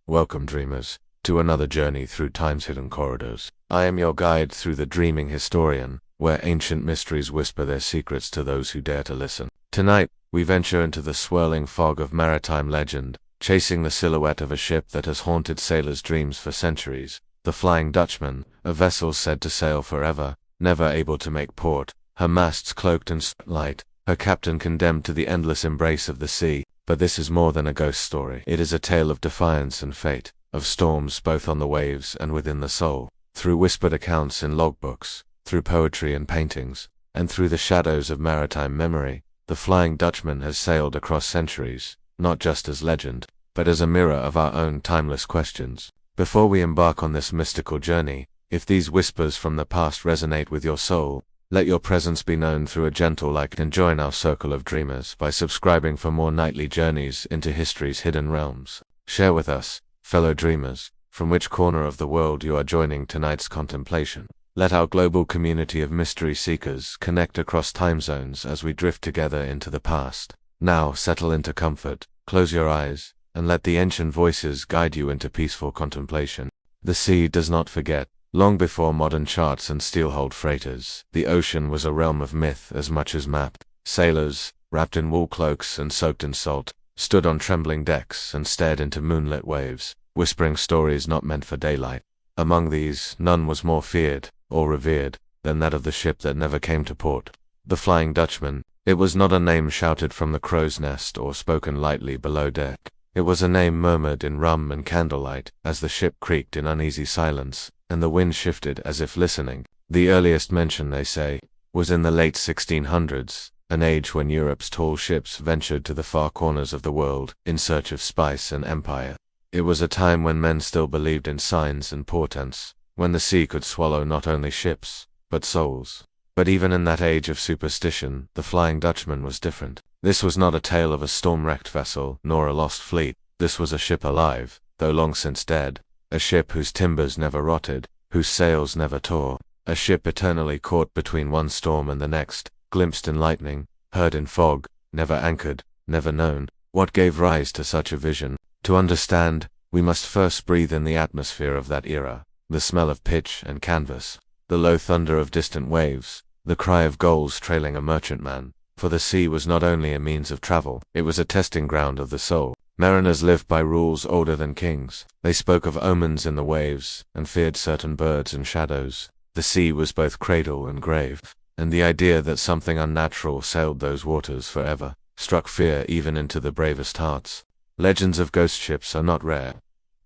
Welcome, dreamers, to another journey through time's hidden corridors. I am your guide through the dreaming historian, where ancient mysteries whisper their secrets to those who dare to listen. Tonight, we venture into the swirling fog of maritime legend, chasing the silhouette of a ship that has haunted sailors' dreams for centuries. The Flying Dutchman, a vessel said to sail forever, never able to make port, her masts cloaked in light, her captain condemned to the endless embrace of the sea. But this is more than a ghost story. It is a tale of defiance and fate, of storms both on the waves and within the soul. Through whispered accounts in logbooks, through poetry and paintings, and through the shadows of maritime memory, the Flying Dutchman has sailed across centuries, not just as legend, but as a mirror of our own timeless questions. Before we embark on this mystical journey, if these whispers from the past resonate with your soul, let your presence be known through a gentle like, and join our circle of dreamers by subscribing for more nightly journeys into history's hidden realms. Share with us, fellow dreamers, from which corner of the world you are joining tonight's contemplation. Let our global community of mystery seekers connect across time zones as we drift together into the past. Now settle into comfort, close your eyes, and let the ancient voices guide you into peaceful contemplation. The sea does not forget. Long before modern charts and steel-hulled freighters, the ocean was a realm of myth as much as map. Sailors, wrapped in wool cloaks and soaked in salt, stood on trembling decks and stared into moonlit waves, whispering stories not meant for daylight. Among these, none was more feared, or revered, than that of the ship that never came to port. The Flying Dutchman. It was not a name shouted from the crow's nest or spoken lightly below deck. It was a name murmured in rum and candlelight, as the ship creaked in uneasy silence, and the wind shifted as if listening. The earliest mention, they say, was in the late 1600s, an age when Europe's tall ships ventured to the far corners of the world in search of spice and empire. It was a time when men still believed in signs and portents, when the sea could swallow not only ships, but souls. But even in that age of superstition, the Flying Dutchman was different. This was not a tale of a storm-wrecked vessel, nor a lost fleet. This was a ship alive, though long since dead. A ship whose timbers never rotted, whose sails never tore. A ship eternally caught between one storm and the next, glimpsed in lightning, heard in fog, never anchored, never known. What gave rise to such a vision? To understand, we must first breathe in the atmosphere of that era, the smell of pitch and canvas, the low thunder of distant waves, the cry of gulls trailing a merchantman. For the sea was not only a means of travel, it was a testing ground of the soul. Mariners lived by rules older than kings. They spoke of omens in the waves, and feared certain birds and shadows. The sea was both cradle and grave, and the idea that something unnatural sailed those waters forever struck fear even into the bravest hearts. Legends of ghost ships are not rare.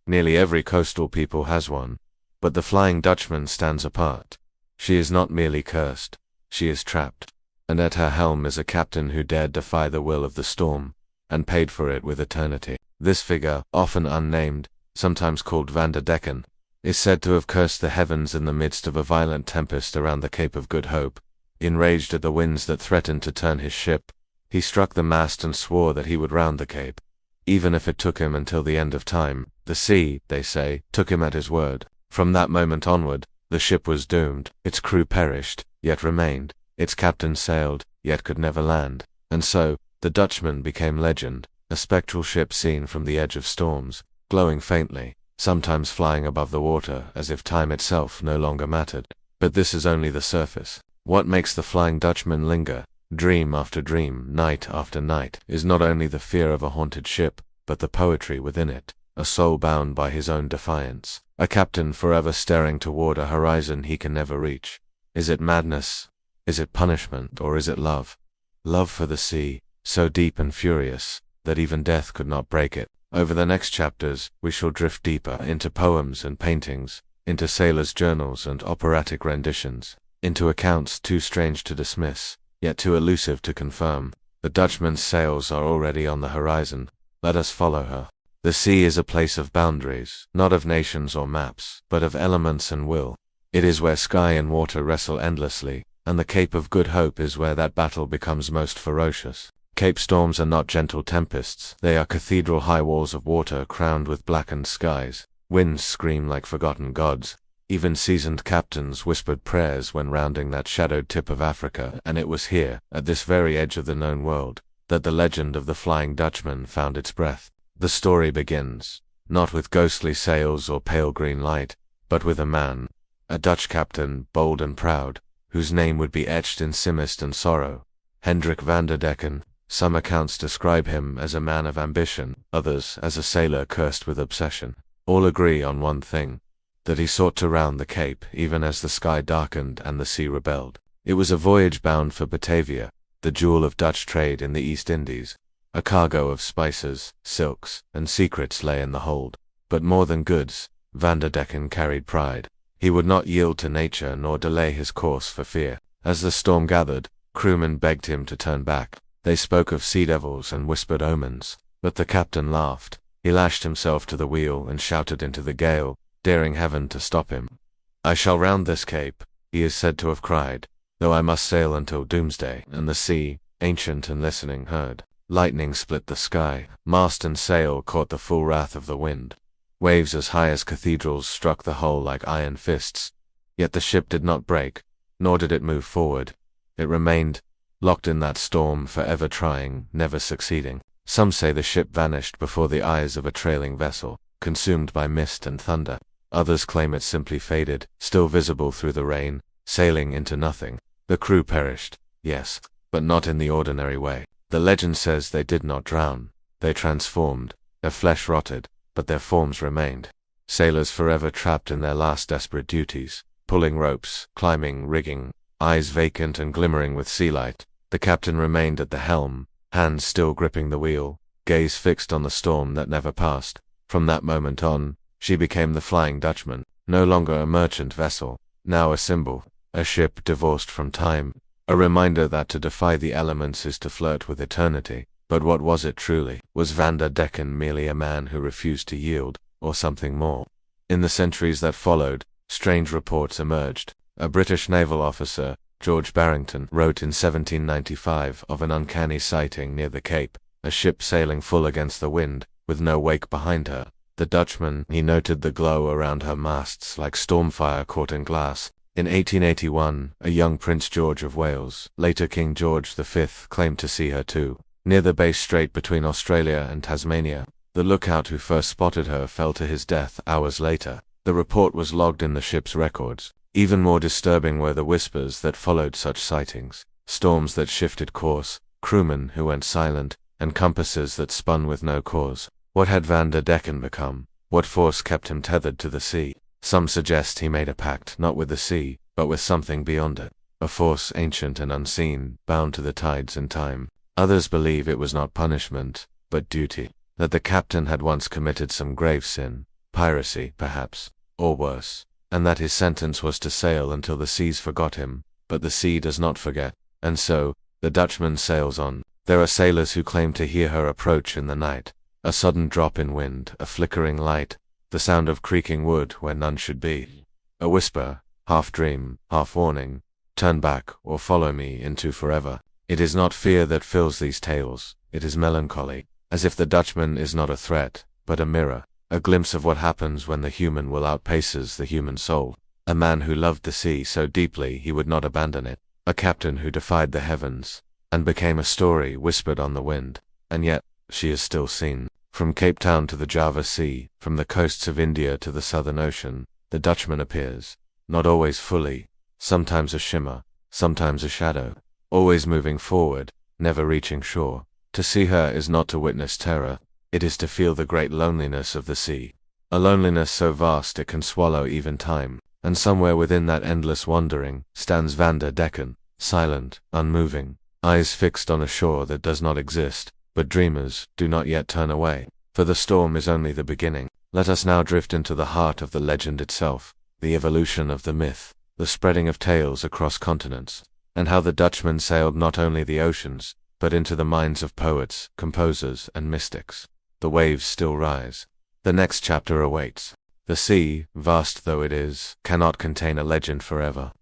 Nearly every coastal people has one. But the Flying Dutchman stands apart. She is not merely cursed, she is trapped. And at her helm is a captain who dared defy the will of the storm, and paid for it with eternity. This figure, often unnamed, sometimes called Van der Decken, is said to have cursed the heavens in the midst of a violent tempest around the Cape of Good Hope. Enraged at the winds that threatened to turn his ship, he struck the mast and swore that he would round the cape, even if it took him until the end of time. The sea, they say, took him at his word. From that moment onward, the ship was doomed. Its crew perished, yet remained. Its captain sailed, yet could never land. And so, the Dutchman became legend, a spectral ship seen from the edge of storms, glowing faintly, sometimes flying above the water as if time itself no longer mattered. But this is only the surface. What makes the Flying Dutchman linger, dream after dream, night after night, is not only the fear of a haunted ship, but the poetry within it, a soul bound by his own defiance, a captain forever staring toward a horizon he can never reach. Is it madness? Is it punishment, or is it love? Love for the sea, so deep and furious, that even death could not break it. Over the next chapters, we shall drift deeper into poems and paintings, into sailors' journals and operatic renditions, into accounts too strange to dismiss, yet too elusive to confirm. The Dutchman's sails are already on the horizon. Let us follow her. The sea is a place of boundaries, not of nations or maps, but of elements and will. It is where sky and water wrestle endlessly, and the Cape of Good Hope is where that battle becomes most ferocious. Cape storms are not gentle tempests, they are cathedral-high walls of water crowned with blackened skies. Winds scream like forgotten gods. Even seasoned captains whispered prayers when rounding that shadowed tip of Africa, and it was here, at this very edge of the known world, that the legend of the Flying Dutchman found its breath. The story begins. not with ghostly sails or pale green light, but with a man, a Dutch captain, bold and proud, whose name would be etched in simist and sorrow. Hendrik Van der Decken. Some accounts describe him as a man of ambition, others as a sailor cursed with obsession. All agree on one thing, that he sought to round the Cape even as the sky darkened and the sea rebelled. It was a voyage bound for Batavia, the jewel of Dutch trade in the East Indies. A cargo of spices, silks, and secrets lay in the hold. But more than goods, Van der Decken carried pride. He would not yield to nature nor delay his course for fear. As the storm gathered, crewmen begged him to turn back. They spoke of sea devils and whispered omens, but the captain laughed. He lashed himself to the wheel and shouted into the gale, daring heaven to stop him. "I shall round this cape," he is said to have cried, "though I must sail until doomsday." And the sea, ancient and listening, heard. Lightning split the sky, mast and sail caught the full wrath of the wind. Waves as high as cathedrals struck the hull like iron fists. Yet the ship did not break, nor did it move forward. It remained, locked in that storm, forever trying, never succeeding. Some say the ship vanished before the eyes of a trailing vessel, consumed by mist and thunder. Others claim it simply faded, still visible through the rain, sailing into nothing. The crew perished, yes, but not in the ordinary way. The legend says they did not drown. They transformed. Their flesh rotted, but their forms remained. Sailors forever trapped in their last desperate duties, pulling ropes, climbing, rigging, eyes vacant and glimmering with sea light. The captain remained at the helm, hands still gripping the wheel, gaze fixed on the storm that never passed. From that moment on, she became the Flying Dutchman, no longer a merchant vessel, now a symbol, a ship divorced from time, a reminder that to defy the elements is to flirt with eternity. But what was it truly? Was Van der Decken merely a man who refused to yield, or something more? In the centuries that followed, strange reports emerged. A British naval officer, George Barrington, wrote in 1795 of an uncanny sighting near the Cape, a ship sailing full against the wind, with no wake behind her. The Dutchman, he noted the glow around her masts like stormfire caught in glass. In 1881, a young Prince George of Wales, later King George V, claimed to see her too, near the Bass Strait between Australia and Tasmania. The lookout who first spotted her fell to his death hours later. The report was logged in the ship's records. Even more disturbing were the whispers that followed such sightings, storms that shifted course, crewmen who went silent, and compasses that spun with no cause. What had Van der Decken become? What force kept him tethered to the sea? Some suggest he made a pact not with the sea, but with something beyond it, a force ancient and unseen, bound to the tides and time. Others believe it was not punishment, but duty, that the captain had once committed some grave sin, piracy, perhaps, or worse, and that his sentence was to sail until the seas forgot him. But the sea does not forget, and so, the Dutchman sails on. There are sailors who claim to hear her approach in the night, a sudden drop in wind, a flickering light, the sound of creaking wood where none should be. A whisper, half dream, half warning, turn back or follow me into forever. It is not fear that fills these tales, it is melancholy, as if the Dutchman is not a threat, but a mirror, a glimpse of what happens when the human will outpaces the human soul. A man who loved the sea so deeply he would not abandon it, a captain who defied the heavens, and became a story whispered on the wind. And yet, she is still seen. From Cape Town to the Java Sea, from the coasts of India to the Southern Ocean, the Dutchman appears, not always fully, sometimes a shimmer, sometimes a shadow, always moving forward, never reaching shore. To see her is not to witness terror, it is to feel the great loneliness of the sea, a loneliness so vast it can swallow even time. And somewhere within that endless wandering, stands Van der Decken, silent, unmoving, eyes fixed on a shore that does not exist. But dreamers, do not yet turn away, for the storm is only the beginning. Let us now drift into the heart of the legend itself, the evolution of the myth, the spreading of tales across continents, and how the Dutchman sailed not only the oceans, but into the minds of poets, composers, and mystics. The waves still rise. The next chapter awaits. The sea, vast though it is, cannot contain a legend forever.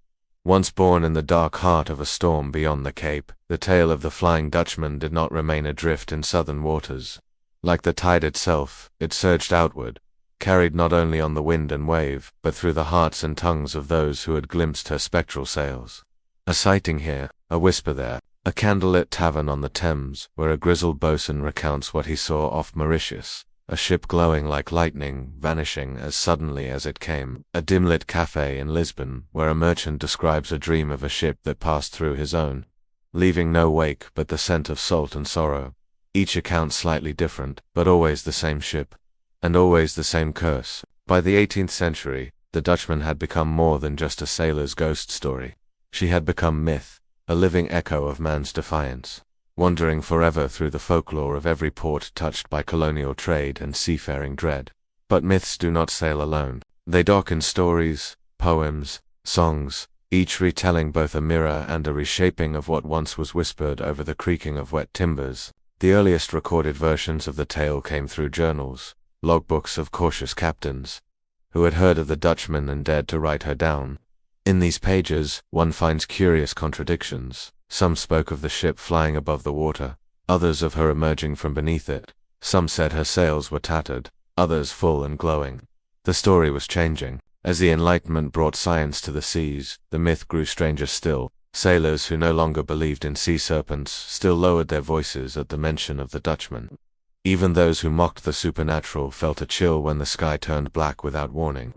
Once born in the dark heart of a storm beyond the Cape, the tale of the Flying Dutchman did not remain adrift in southern waters. Like the tide itself, it surged outward, carried not only on the wind and wave, but through the hearts and tongues of those who had glimpsed her spectral sails. A sighting here, a whisper there, a candlelit tavern on the Thames, where a grizzled boatswain recounts what he saw off Mauritius, a ship glowing like lightning, vanishing as suddenly as it came. A dim-lit cafe in Lisbon, where a merchant describes a dream of a ship that passed through his own, leaving no wake but the scent of salt and sorrow. Each account slightly different, but always the same ship, and always the same curse. By the 18th century, the Dutchman had become more than just a sailor's ghost story. She had become myth, a living echo of man's defiance, wandering forever through the folklore of every port touched by colonial trade and seafaring dread. But myths do not sail alone. They dock in stories, poems, songs, each retelling both a mirror and a reshaping of what once was whispered over the creaking of wet timbers. The earliest recorded versions of the tale came through journals, logbooks of cautious captains, who had heard of the Dutchman and dared to write her down. In these pages, one finds curious contradictions. Some spoke of the ship flying above the water, others of her emerging from beneath it. Some said her sails were tattered, others full and glowing. The story was changing. As the Enlightenment brought science to the seas, the myth grew stranger still. Sailors who no longer believed in sea serpents still lowered their voices at the mention of the Dutchman. Even those who mocked the supernatural felt a chill when the sky turned black without warning.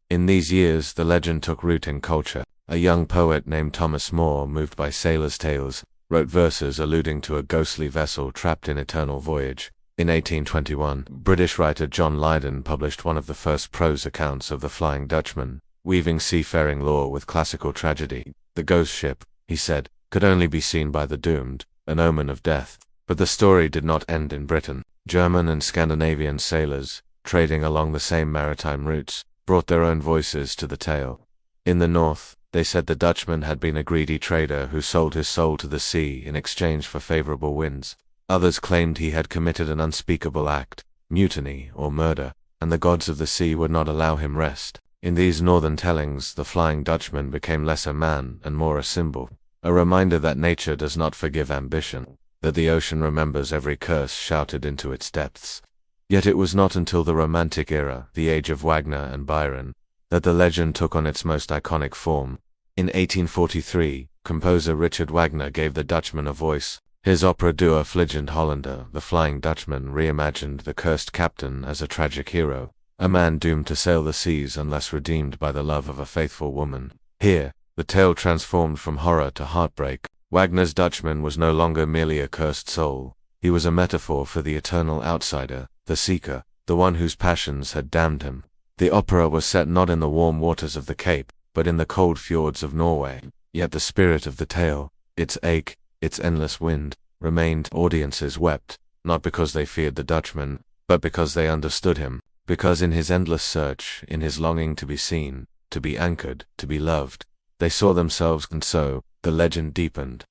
In these years, the legend took root in culture. A young poet named Thomas Moore, moved by sailors' tales, wrote verses alluding to a ghostly vessel trapped in eternal voyage. In 1821, British writer John Lydon published one of the first prose accounts of the Flying Dutchman, weaving seafaring lore with classical tragedy. The ghost ship, he said, could only be seen by the doomed, an omen of death. But the story did not end in Britain. German and Scandinavian sailors, trading along the same maritime routes, brought their own voices to the tale. In the north, they said the Dutchman had been a greedy trader who sold his soul to the sea in exchange for favorable winds. Others claimed he had committed an unspeakable act, mutiny or murder, and the gods of the sea would not allow him rest. In these northern tellings, the Flying Dutchman became less a man and more a symbol, a reminder that nature does not forgive ambition, that the ocean remembers every curse shouted into its depths. Yet it was not until the Romantic era, the age of Wagner and Byron, that the legend took on its most iconic form. In 1843, composer Richard Wagner gave the Dutchman a voice. His opera Der Fliegende Hollander, The Flying Dutchman, reimagined the cursed captain as a tragic hero, a man doomed to sail the seas unless redeemed by the love of a faithful woman. Here, the tale transformed from horror to heartbreak. Wagner's Dutchman was no longer merely a cursed soul. He was a metaphor for the eternal outsider, the seeker, the one whose passions had damned him. The opera was set not in the warm waters of the Cape, but in the cold fjords of Norway. Yet the spirit of the tale, its ache, its endless wind, remained. Audiences wept, not because they feared the Dutchman, but because they understood him, because in his endless search, in his longing to be seen, to be anchored, to be loved, they saw themselves, and so, the legend deepened.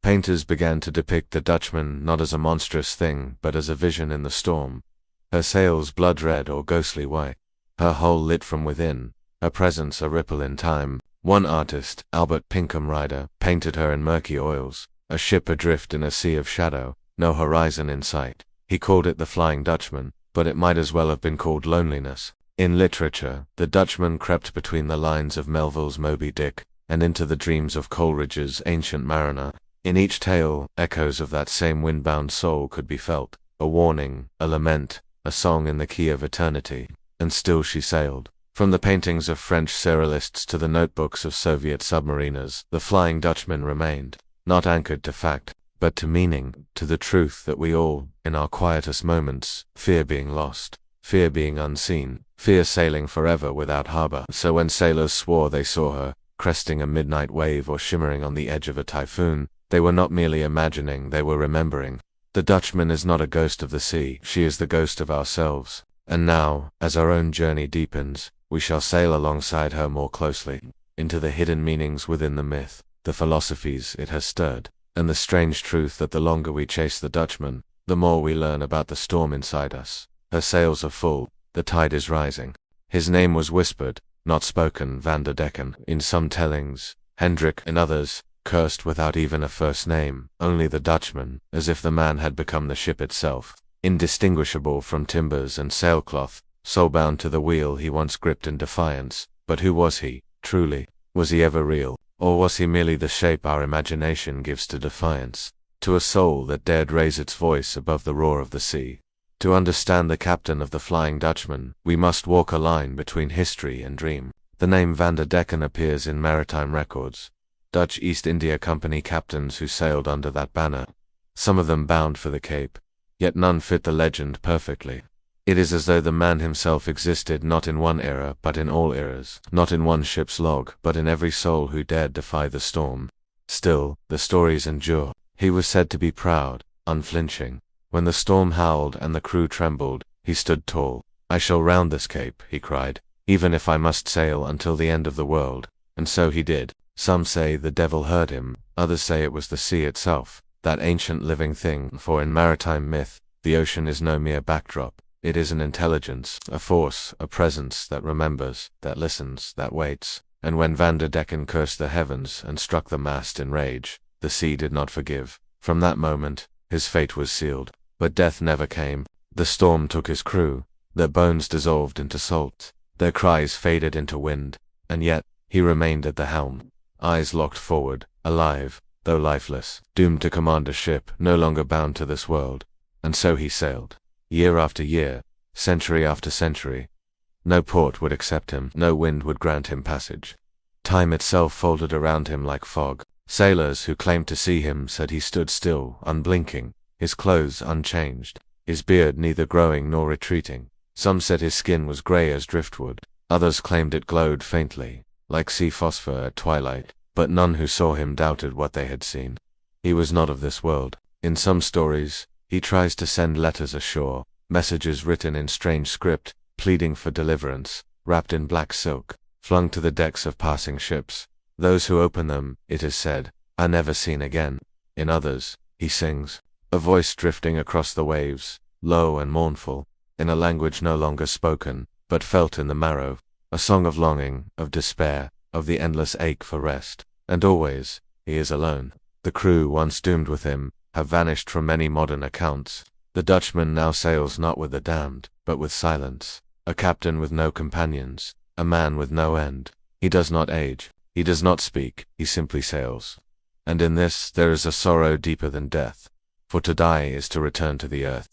Painters began to depict the Dutchman not as a monstrous thing, but as a vision in the storm. Her sails blood red or ghostly white, her hull lit from within, her presence a ripple in time. One artist, Albert Pinkham Ryder, painted her in murky oils, a ship adrift in a sea of shadow, no horizon in sight. He called it the Flying Dutchman, but it might as well have been called loneliness. In literature, the Dutchman crept between the lines of Melville's Moby Dick and into the dreams of Coleridge's Ancient Mariner. In each tale, echoes of that same windbound soul could be felt, a warning, a lament, a song in the key of eternity. And still she sailed. From the paintings of French surrealists to the notebooks of Soviet submariners, the Flying Dutchman remained, not anchored to fact, but to meaning, to the truth that we all, in our quietest moments, fear being lost, fear being unseen, fear sailing forever without harbor. So when sailors swore they saw her, cresting a midnight wave or shimmering on the edge of a typhoon, they were not merely imagining, they were remembering. The Dutchman is not a ghost of the sea, she is the ghost of ourselves. And now, as our own journey deepens, we shall sail alongside her more closely, into the hidden meanings within the myth, the philosophies it has stirred, and the strange truth that the longer we chase the Dutchman, the more we learn about the storm inside us. Her sails are full, the tide is rising. His name was whispered, not spoken, Van der Decken, in some tellings, Hendrik in others, cursed without even a first name, only the Dutchman, as if the man had become the ship itself. Indistinguishable from timbers and sailcloth, soul-bound to the wheel he once gripped in defiance. But who was he, truly? Was he ever real? Or was he merely the shape our imagination gives to defiance? To a soul that dared raise its voice above the roar of the sea? To understand the captain of the Flying Dutchman, we must walk a line between history and dream. The name Van der Decken appears in maritime records. Dutch East India Company captains who sailed under that banner. Some of them bound for the Cape, yet none fit the legend perfectly. It is as though the man himself existed not in one era but in all eras, not in one ship's log but in every soul who dared defy the storm. Still, the stories endure. He was said to be proud, unflinching. When the storm howled and the crew trembled, he stood tall. "I shall round this cape," he cried, "even if I must sail until the end of the world." And so he did. Some say the devil heard him, others say it was the sea itself, that ancient living thing, for in maritime myth, the ocean is no mere backdrop. It is an intelligence, a force, a presence that remembers, that listens, that waits. And when Van der Decken cursed the heavens and struck the mast in rage, the sea did not forgive. From that moment, his fate was sealed. But death never came. The storm took his crew. Their bones dissolved into salt. Their cries faded into wind. And yet, he remained at the helm. Eyes locked forward, alive, though lifeless, doomed to command a ship, no longer bound to this world. And so he sailed. Year after year, century after century. No port would accept him, no wind would grant him passage. Time itself folded around him like fog. Sailors who claimed to see him said he stood still, unblinking, his clothes unchanged, his beard neither growing nor retreating. Some said his skin was grey as driftwood, others claimed it glowed faintly, like sea phosphor at twilight, but none who saw him doubted what they had seen. He was not of this world. In some stories, he tries to send letters ashore, messages written in strange script, pleading for deliverance, wrapped in black silk, flung to the decks of passing ships. Those who open them, it is said, are never seen again. In others, he sings, a voice drifting across the waves, low and mournful, in a language no longer spoken, but felt in the marrow, a song of longing, of despair, of the endless ache for rest. And always, he is alone. The crew, once doomed with him, have vanished from many modern accounts. The Dutchman now sails not with the damned, but with silence, a captain with no companions, a man with no end. He does not age, he does not speak, he simply sails. And in this there is a sorrow deeper than death. For to die is to return to the earth.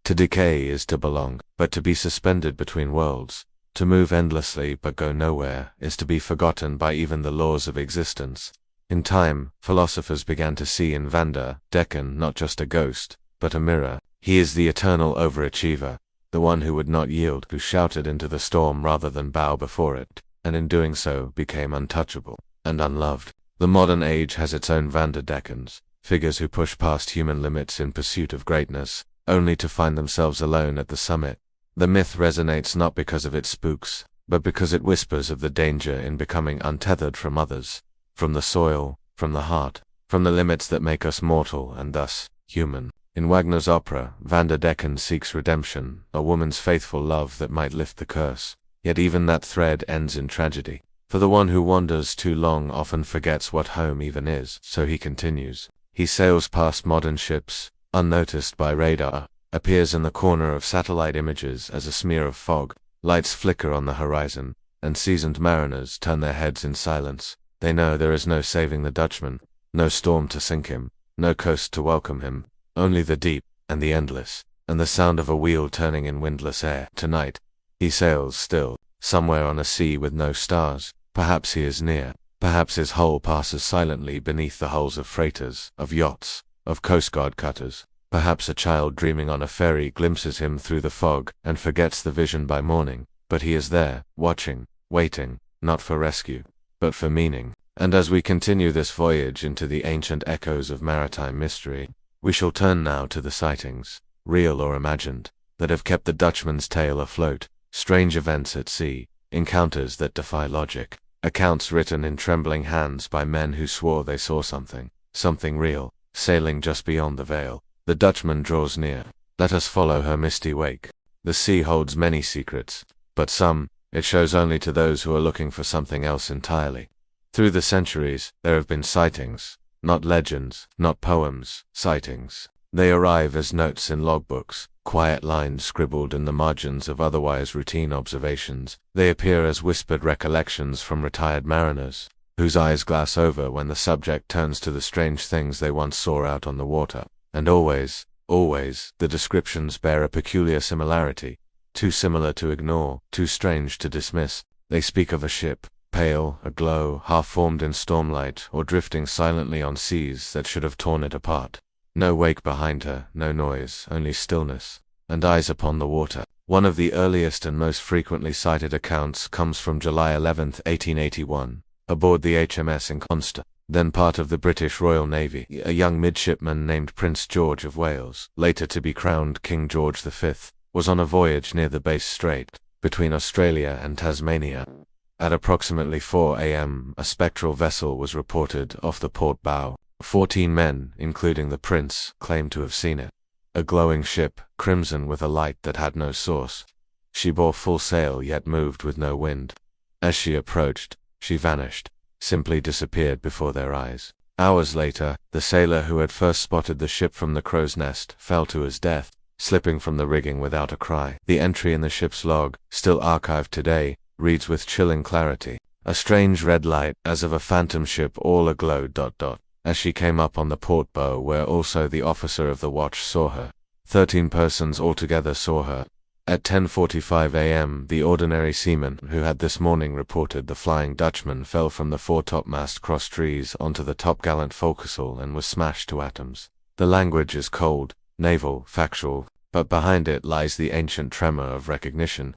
To decay is to belong, but to be suspended between worlds, to move endlessly but go nowhere, is to be forgotten by even the laws of existence. In time, philosophers began to see in Van der Decken not just a ghost, but a mirror. He is the eternal overachiever, the one who would not yield, who shouted into the storm rather than bow before it, and in doing so became untouchable and unloved. The modern age has its own Van der Deckens, figures who push past human limits in pursuit of greatness, only to find themselves alone at the summit. The myth resonates not because of its spooks, but because it whispers of the danger in becoming untethered from others, from the soil, from the heart, from the limits that make us mortal and thus human. In Wagner's opera, Van der Decken seeks redemption, a woman's faithful love that might lift the curse. Yet even that thread ends in tragedy. For the one who wanders too long often forgets what home even is, so he continues. He sails past modern ships, unnoticed by radar, appears in the corner of satellite images as a smear of fog. Lights flicker on the horizon, and seasoned mariners turn their heads in silence. They know there is no saving the Dutchman, no storm to sink him, no coast to welcome him, only the deep, and the endless, and the sound of a wheel turning in windless air. Tonight, he sails still, somewhere on a sea with no stars. Perhaps he is near. Perhaps his hull passes silently beneath the hulls of freighters, of yachts, of Coast Guard cutters. Perhaps a child dreaming on a ferry glimpses him through the fog and forgets the vision by morning. But he is there, watching, waiting, not for rescue, but for meaning. And as we continue this voyage into the ancient echoes of maritime mystery, we shall turn now to the sightings, real or imagined, that have kept the Dutchman's tale afloat. Strange events at sea, encounters that defy logic, accounts written in trembling hands by men who swore they saw something real, sailing just beyond the veil. The Dutchman draws near. Let us follow her misty wake. The sea holds many secrets, but some, it shows only to those who are looking for something else entirely. Through the centuries, there have been sightings, not legends, not poems, sightings. They arrive as notes in logbooks, quiet lines scribbled in the margins of otherwise routine observations. They appear as whispered recollections from retired mariners, whose eyes glass over when the subject turns to the strange things they once saw out on the water. And always, Always, the descriptions bear a peculiar similarity. Too similar to ignore, too strange to dismiss. They speak of a ship, pale, aglow, half-formed in stormlight, or drifting silently on seas that should have torn it apart. No wake behind her, no noise, only stillness, and eyes upon the water. One of the earliest and most frequently cited accounts comes from July 11, 1881, aboard the HMS Inconsta, then part of the British Royal Navy. A young midshipman named Prince George of Wales, later to be crowned King George V, was on a voyage near the Bass Strait, between Australia and Tasmania. At approximately 4 a.m., a spectral vessel was reported off the port bow. 14 men, including the prince, claimed to have seen it. A glowing ship, crimson with a light that had no source. She bore full sail yet moved with no wind. As she approached, she vanished, simply disappeared before their eyes. Hours later, the sailor who had first spotted the ship from the crow's nest fell to his death, slipping from the rigging without a cry. The entry in the ship's log, still archived today, reads with chilling clarity, "A strange red light, as of a phantom ship all aglow. As she came up on the port bow where also the officer of the watch saw her. 13 persons altogether saw her. At 10:45 a.m., the ordinary seaman who had this morning reported the Flying Dutchman fell from the foretopmast cross trees onto the topgallant forecastle and was smashed to atoms. The language is cold, naval, factual, but behind it lies the ancient tremor of recognition.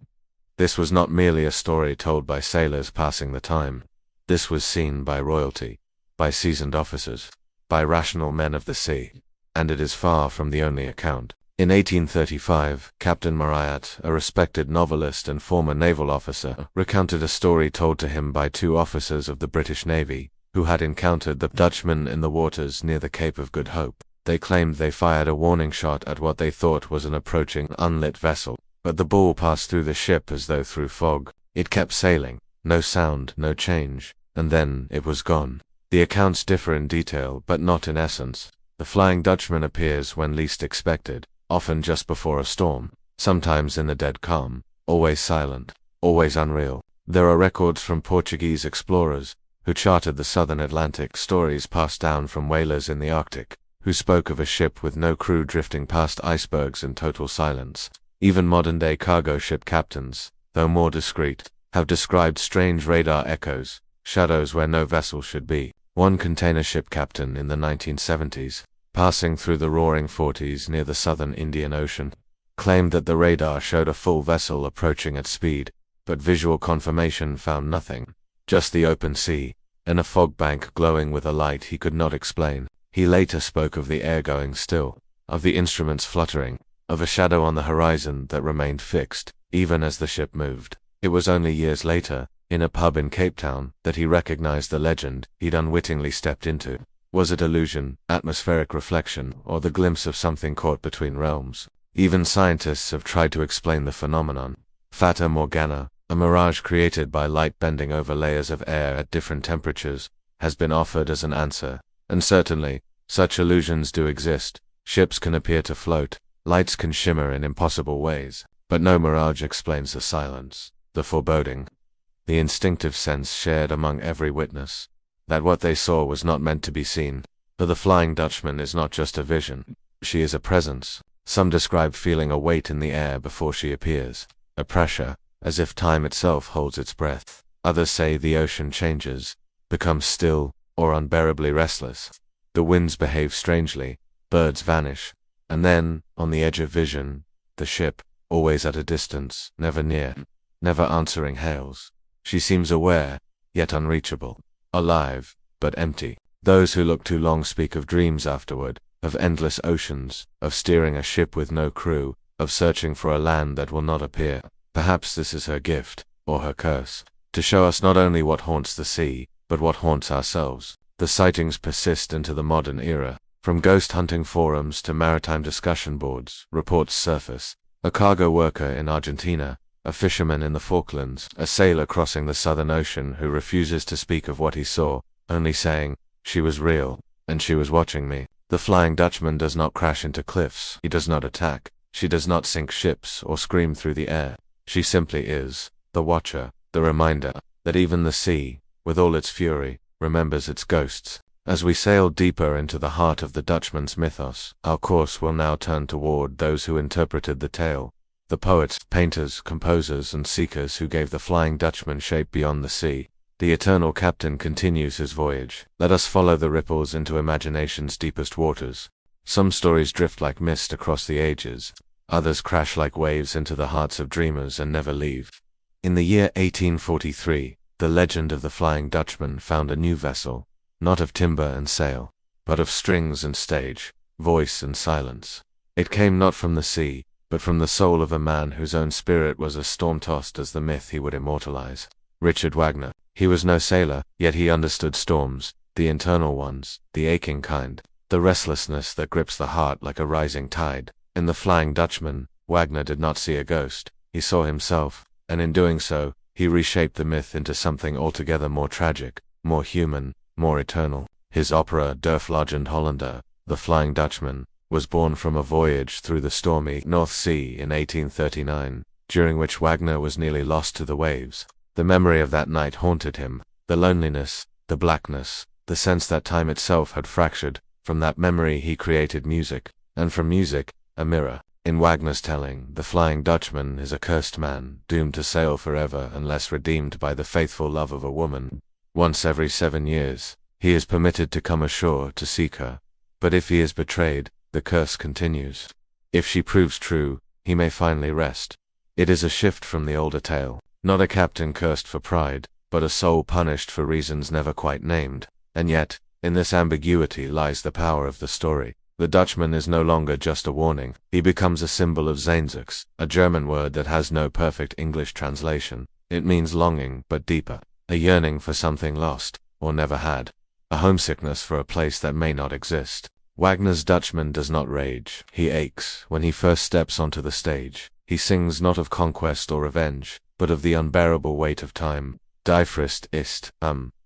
This was not merely a story told by sailors passing the time. This was seen by royalty, by seasoned officers, by rational men of the sea, and it is far from the only account. In 1835, Captain Marryat, a respected novelist and former naval officer, recounted a story told to him by 2 officers of the British Navy, who had encountered the Dutchman in the waters near the Cape of Good Hope. They claimed they fired a warning shot at what they thought was an approaching, unlit vessel, but the ball passed through the ship as though through fog. It kept sailing, no sound, no change, and then it was gone. The accounts differ in detail, but not in essence. The Flying Dutchman appears when least expected, often just before a storm, sometimes in the dead calm, always silent, always unreal. There are records from Portuguese explorers, who charted the southern Atlantic, stories passed down from whalers in the Arctic, who spoke of a ship with no crew drifting past icebergs in total silence. Even modern-day cargo ship captains, though more discreet, have described strange radar echoes, shadows where no vessel should be. One container ship captain in the 1970s, passing through the roaring 40s near the southern Indian Ocean, claimed that the radar showed a full vessel approaching at speed, but visual confirmation found nothing. Just the open sea, and a fog bank glowing with a light he could not explain. He later spoke of the air going still, of the instruments fluttering, of a shadow on the horizon that remained fixed, even as the ship moved. It was only years later, in a pub in Cape Town, that he recognized the legend he'd unwittingly stepped into. Was it illusion, atmospheric reflection, or the glimpse of something caught between realms? Even scientists have tried to explain the phenomenon. Fata Morgana, a mirage created by light bending over layers of air at different temperatures, has been offered as an answer. And certainly, such illusions do exist. Ships can appear to float, lights can shimmer in impossible ways, but no mirage explains the silence, the foreboding, the instinctive sense shared among every witness, that what they saw was not meant to be seen. For the Flying Dutchman is not just a vision, she is a presence. Some describe feeling a weight in the air before she appears, a pressure, as if time itself holds its breath. Others say the ocean changes, becomes still, or unbearably restless. The winds behave strangely, birds vanish, and then, on the edge of vision, the ship, always at a distance, never near, never answering hails. She seems aware, yet unreachable, alive, but empty. Those who look too long speak of dreams afterward, of endless oceans, of steering a ship with no crew, of searching for a land that will not appear. Perhaps this is her gift, or her curse, to show us not only what haunts the sea, but what haunts ourselves. The sightings persist into the modern era. From ghost hunting forums to maritime discussion boards, reports surface. A cargo worker in Argentina, a fisherman in the Falklands, a sailor crossing the Southern Ocean who refuses to speak of what he saw, only saying, "She was real, and she was watching me." The Flying Dutchman does not crash into cliffs, he does not attack, she does not sink ships or scream through the air. She simply is, the watcher, the reminder, that even the sea, with all its fury, remembers its ghosts. As we sail deeper into the heart of the Dutchman's mythos, our course will now turn toward those who interpreted the tale, the poets, painters, composers, and seekers who gave the Flying Dutchman shape beyond the sea. The eternal captain continues his voyage. Let us follow the ripples into imagination's deepest waters. Some stories drift like mist across the ages, others crash like waves into the hearts of dreamers and never leave. In the year 1843, the legend of the Flying Dutchman found a new vessel, not of timber and sail, but of strings and stage, voice and silence. It came not from the sea, but from the soul of a man whose own spirit was as storm-tossed as the myth he would immortalize. Richard Wagner. He was no sailor, yet he understood storms, the internal ones, the aching kind, the restlessness that grips the heart like a rising tide. In the Flying Dutchman, Wagner did not see a ghost, he saw himself, and in doing so, he reshaped the myth into something altogether more tragic, more human, more eternal. His opera Der Flying Hollander, The Flying Dutchman, was born from a voyage through the stormy North Sea in 1839, during which Wagner was nearly lost to the waves. The memory of that night haunted him, the loneliness, the blackness, the sense that time itself had fractured. From that memory he created music, and from music, a mirror. In Wagner's telling, the Flying Dutchman is a cursed man, doomed to sail forever unless redeemed by the faithful love of a woman. Once every 7 years, he is permitted to come ashore to seek her, but if he is betrayed, the curse continues. If she proves true, he may finally rest. It is a shift from the older tale. Not a captain cursed for pride, but a soul punished for reasons never quite named. And yet, in this ambiguity lies the power of the story. The Dutchman is no longer just a warning. He becomes a symbol of Sehnsucht, a German word that has no perfect English translation. It means longing, but deeper. A yearning for something lost, or never had. A homesickness for a place that may not exist. Wagner's Dutchman does not rage. He aches when he first steps onto the stage. He sings not of conquest or revenge, but of the unbearable weight of time. Die Frist ist,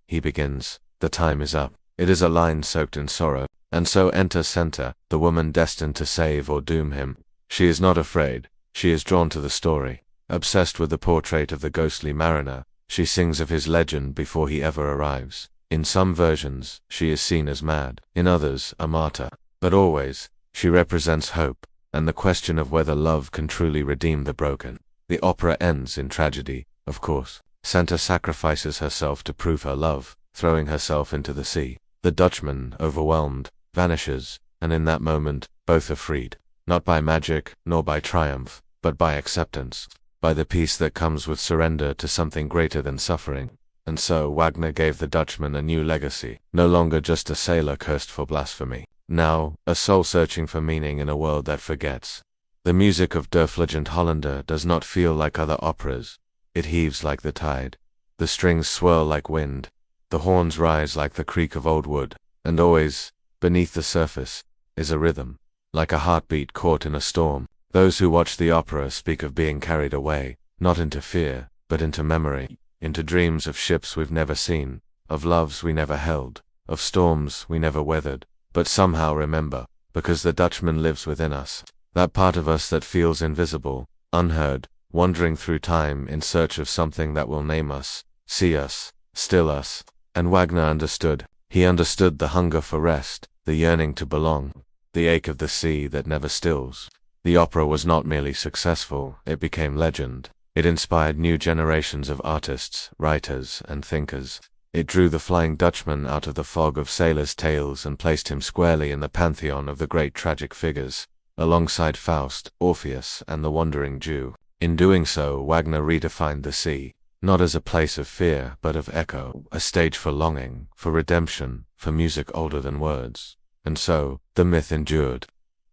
he begins. The time is up. It is a line soaked in sorrow. And so enter Senta, the woman destined to save or doom him. She is not afraid. She is drawn to the story. Obsessed with the portrait of the ghostly mariner, she sings of his legend before he ever arrives. In some versions, she is seen as mad. In others, a martyr. But always, she represents hope, and the question of whether love can truly redeem the broken. The opera ends in tragedy, of course. Senta sacrifices herself to prove her love, throwing herself into the sea. The Dutchman, overwhelmed, vanishes, and in that moment, both are freed. Not by magic, nor by triumph, but by acceptance. By the peace that comes with surrender to something greater than suffering. And so Wagner gave the Dutchman a new legacy. No longer just a sailor cursed for blasphemy. Now, a soul searching for meaning in a world that forgets. The music of Der Flying Hollander does not feel like other operas. It heaves like the tide. The strings swirl like wind. The horns rise like the creak of old wood. And always, beneath the surface, is a rhythm, like a heartbeat caught in a storm. Those who watch the opera speak of being carried away, not into fear, but into memory, into dreams of ships we've never seen, of loves we never held, of storms we never weathered, but somehow remember, because the Dutchman lives within us. That part of us that feels invisible, unheard, wandering through time in search of something that will name us, see us, still us. And Wagner understood. He understood the hunger for rest, the yearning to belong, the ache of the sea that never stills. The opera was not merely successful, it became legend. It inspired new generations of artists, writers, and thinkers. It drew the Flying Dutchman out of the fog of sailors' tales and placed him squarely in the pantheon of the great tragic figures, alongside Faust, Orpheus, and the Wandering Jew. In doing so, Wagner redefined the sea, not as a place of fear, but of echo, a stage for longing, for redemption, for music older than words. And so, the myth endured.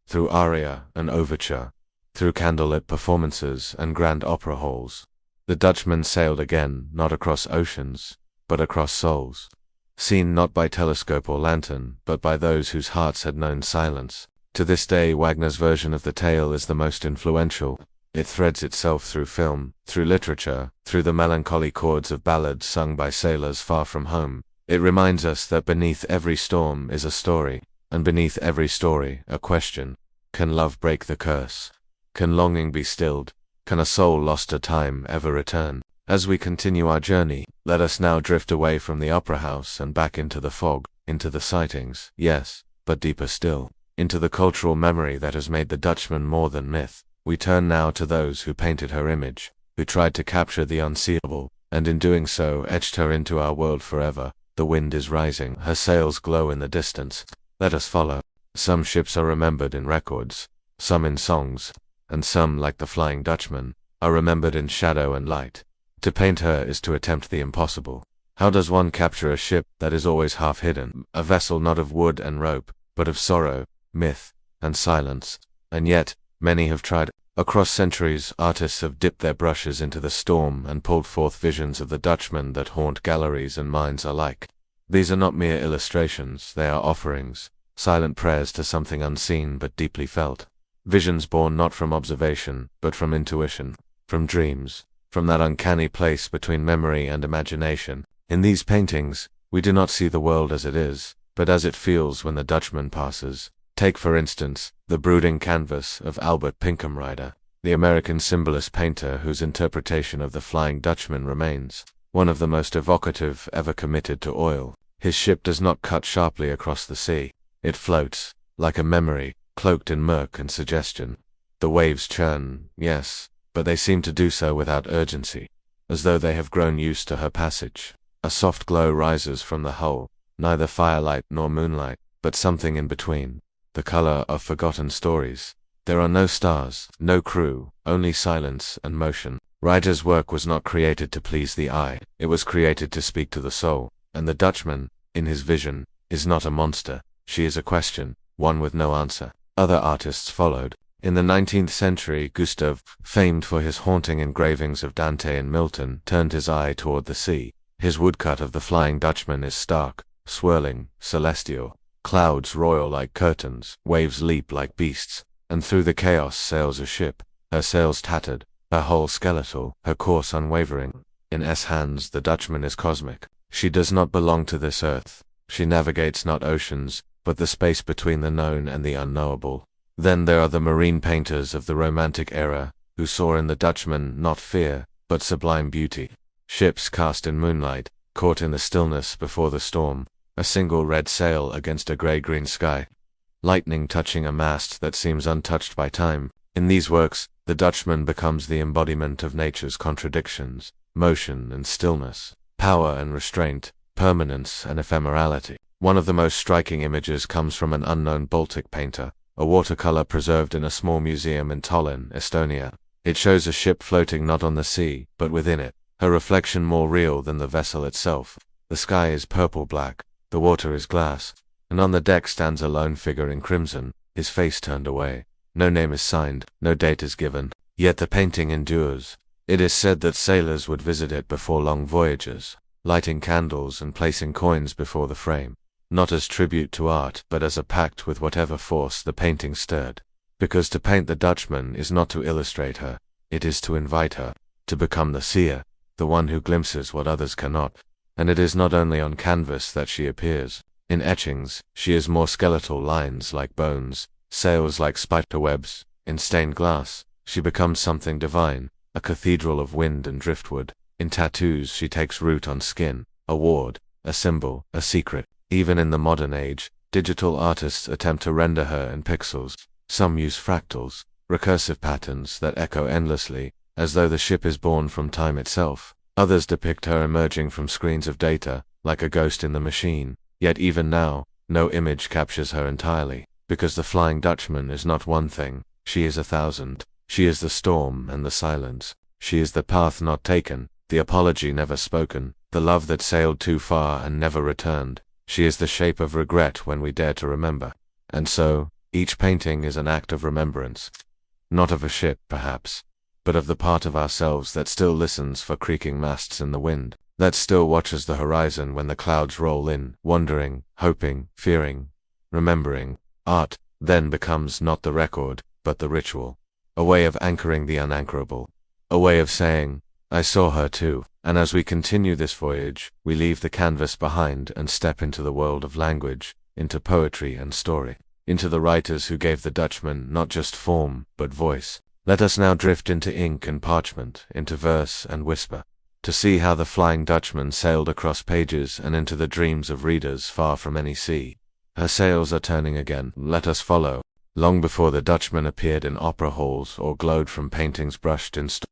Through aria and overture, through candlelit performances and grand opera halls, the Dutchman sailed again, not across oceans, but across souls. Seen not by telescope or lantern, but by those whose hearts had known silence. To this day, Wagner's version of the tale is the most influential. It threads itself through film, through literature, through the melancholy chords of ballads sung by sailors far from home. It reminds us that beneath every storm is a story, and beneath every story, a question. Can love break the curse? Can longing be stilled? Can a soul lost to time ever return? As we continue our journey, let us now drift away from the opera house and back into the fog. into the sightings, yes, but deeper still, into the cultural memory that has made the Dutchman more than myth. We turn now to those who painted her image, who tried to capture the unseeable, and in doing so etched her into our world forever. The wind is rising, her sails glow in the distance. Let us follow. Some ships are remembered in records, some in songs, and some, like the Flying Dutchman, are remembered in shadow and light. To paint her is to attempt the impossible. How does one capture a ship that is always half hidden, a vessel not of wood and rope, but of sorrow, myth, and silence? And yet, many have tried. Across centuries, artists have dipped their brushes into the storm and pulled forth visions of the Dutchman that haunt galleries and minds alike. These are not mere illustrations, they are offerings, silent prayers to something unseen but deeply felt. Visions born not from observation, but from intuition, from dreams, from that uncanny place between memory and imagination. In these paintings, we do not see the world as it is, but as it feels when the Dutchman passes. Take, for instance, the brooding canvas of Albert Pinkham, the American symbolist painter whose interpretation of the Flying Dutchman remains one of the most evocative ever committed to oil. His ship does not cut sharply across the sea. It floats, like a memory, cloaked in murk and suggestion. The waves churn, yes, but they seem to do so without urgency, as though they have grown used to her passage. A soft glow rises from the hull, neither firelight nor moonlight, but something in between. The color of forgotten stories. There are no stars, no crew, only silence and motion. Ryder's work was not created to please the eye, it was created to speak to the soul, and the Dutchman, in his vision, is not a monster, she is a question, one with no answer. Other artists followed. In the 19th century, Gustav, famed for his haunting engravings of Dante and Milton, turned his eye toward the sea. His woodcut of the Flying Dutchman is stark, swirling, celestial. Clouds roil like curtains, waves leap like beasts, and through the chaos sails a ship, her sails tattered, her hull skeletal, her course unwavering. In S hands the Dutchman is cosmic. She does not belong to this earth. She navigates not oceans, but the space between the known and the unknowable. Then there are the marine painters of the Romantic era, who saw in the Dutchman not fear, but sublime beauty. Ships cast in moonlight, caught in the stillness before the storm. A single red sail against a gray-green sky. Lightning touching a mast that seems untouched by time. In these works, the Dutchman becomes the embodiment of nature's contradictions, motion and stillness, power and restraint, permanence and ephemerality. One of the most striking images comes from an unknown Baltic painter, a watercolor preserved in a small museum in Tallinn, Estonia. It shows a ship floating not on the sea, but within it, her reflection more real than the vessel itself. The sky is purple-black. The water is glass, and on the deck stands a lone figure in crimson, his face turned away. No name is signed, no date is given, yet the painting endures. It is said that sailors would visit it before long voyages, lighting candles and placing coins before the frame, not as tribute to art, but as a pact with whatever force the painting stirred. Because to paint the Dutchman is not to illustrate her, it is to invite her, to become the seer, the one who glimpses what others cannot. And it is not only on canvas that she appears. In etchings, she is more skeletal lines like bones, sails like spider webs. In stained glass, she becomes something divine, a cathedral of wind and driftwood. In tattoos she takes root on skin, a ward, a symbol, a secret. Even in the modern age, digital artists attempt to render her in pixels. Some use fractals, recursive patterns that echo endlessly, as though the ship is born from time itself. Others depict her emerging from screens of data, like a ghost in the machine. Yet even now, no image captures her entirely, because the Flying Dutchman is not one thing, she is 1,000. She is the storm and the silence. She is the path not taken, the apology never spoken, the love that sailed too far and never returned. She is the shape of regret when we dare to remember. And so, each painting is an act of remembrance. Not of a ship, perhaps, but of the part of ourselves that still listens for creaking masts in the wind, that still watches the horizon when the clouds roll in, wondering, hoping, fearing, remembering. Art, then, becomes not the record, but the ritual, a way of anchoring the unanchorable, a way of saying, I saw her too. And as we continue this voyage, we leave the canvas behind and step into the world of language, into poetry and story, into the writers who gave the Dutchman not just form, but voice. Let us now drift into ink and parchment, into verse and whisper. to see how the Flying Dutchman sailed across pages and into the dreams of readers far from any sea. Her sails are turning again, let us follow. Long before the Dutchman appeared in opera halls or glowed from paintings brushed in stone,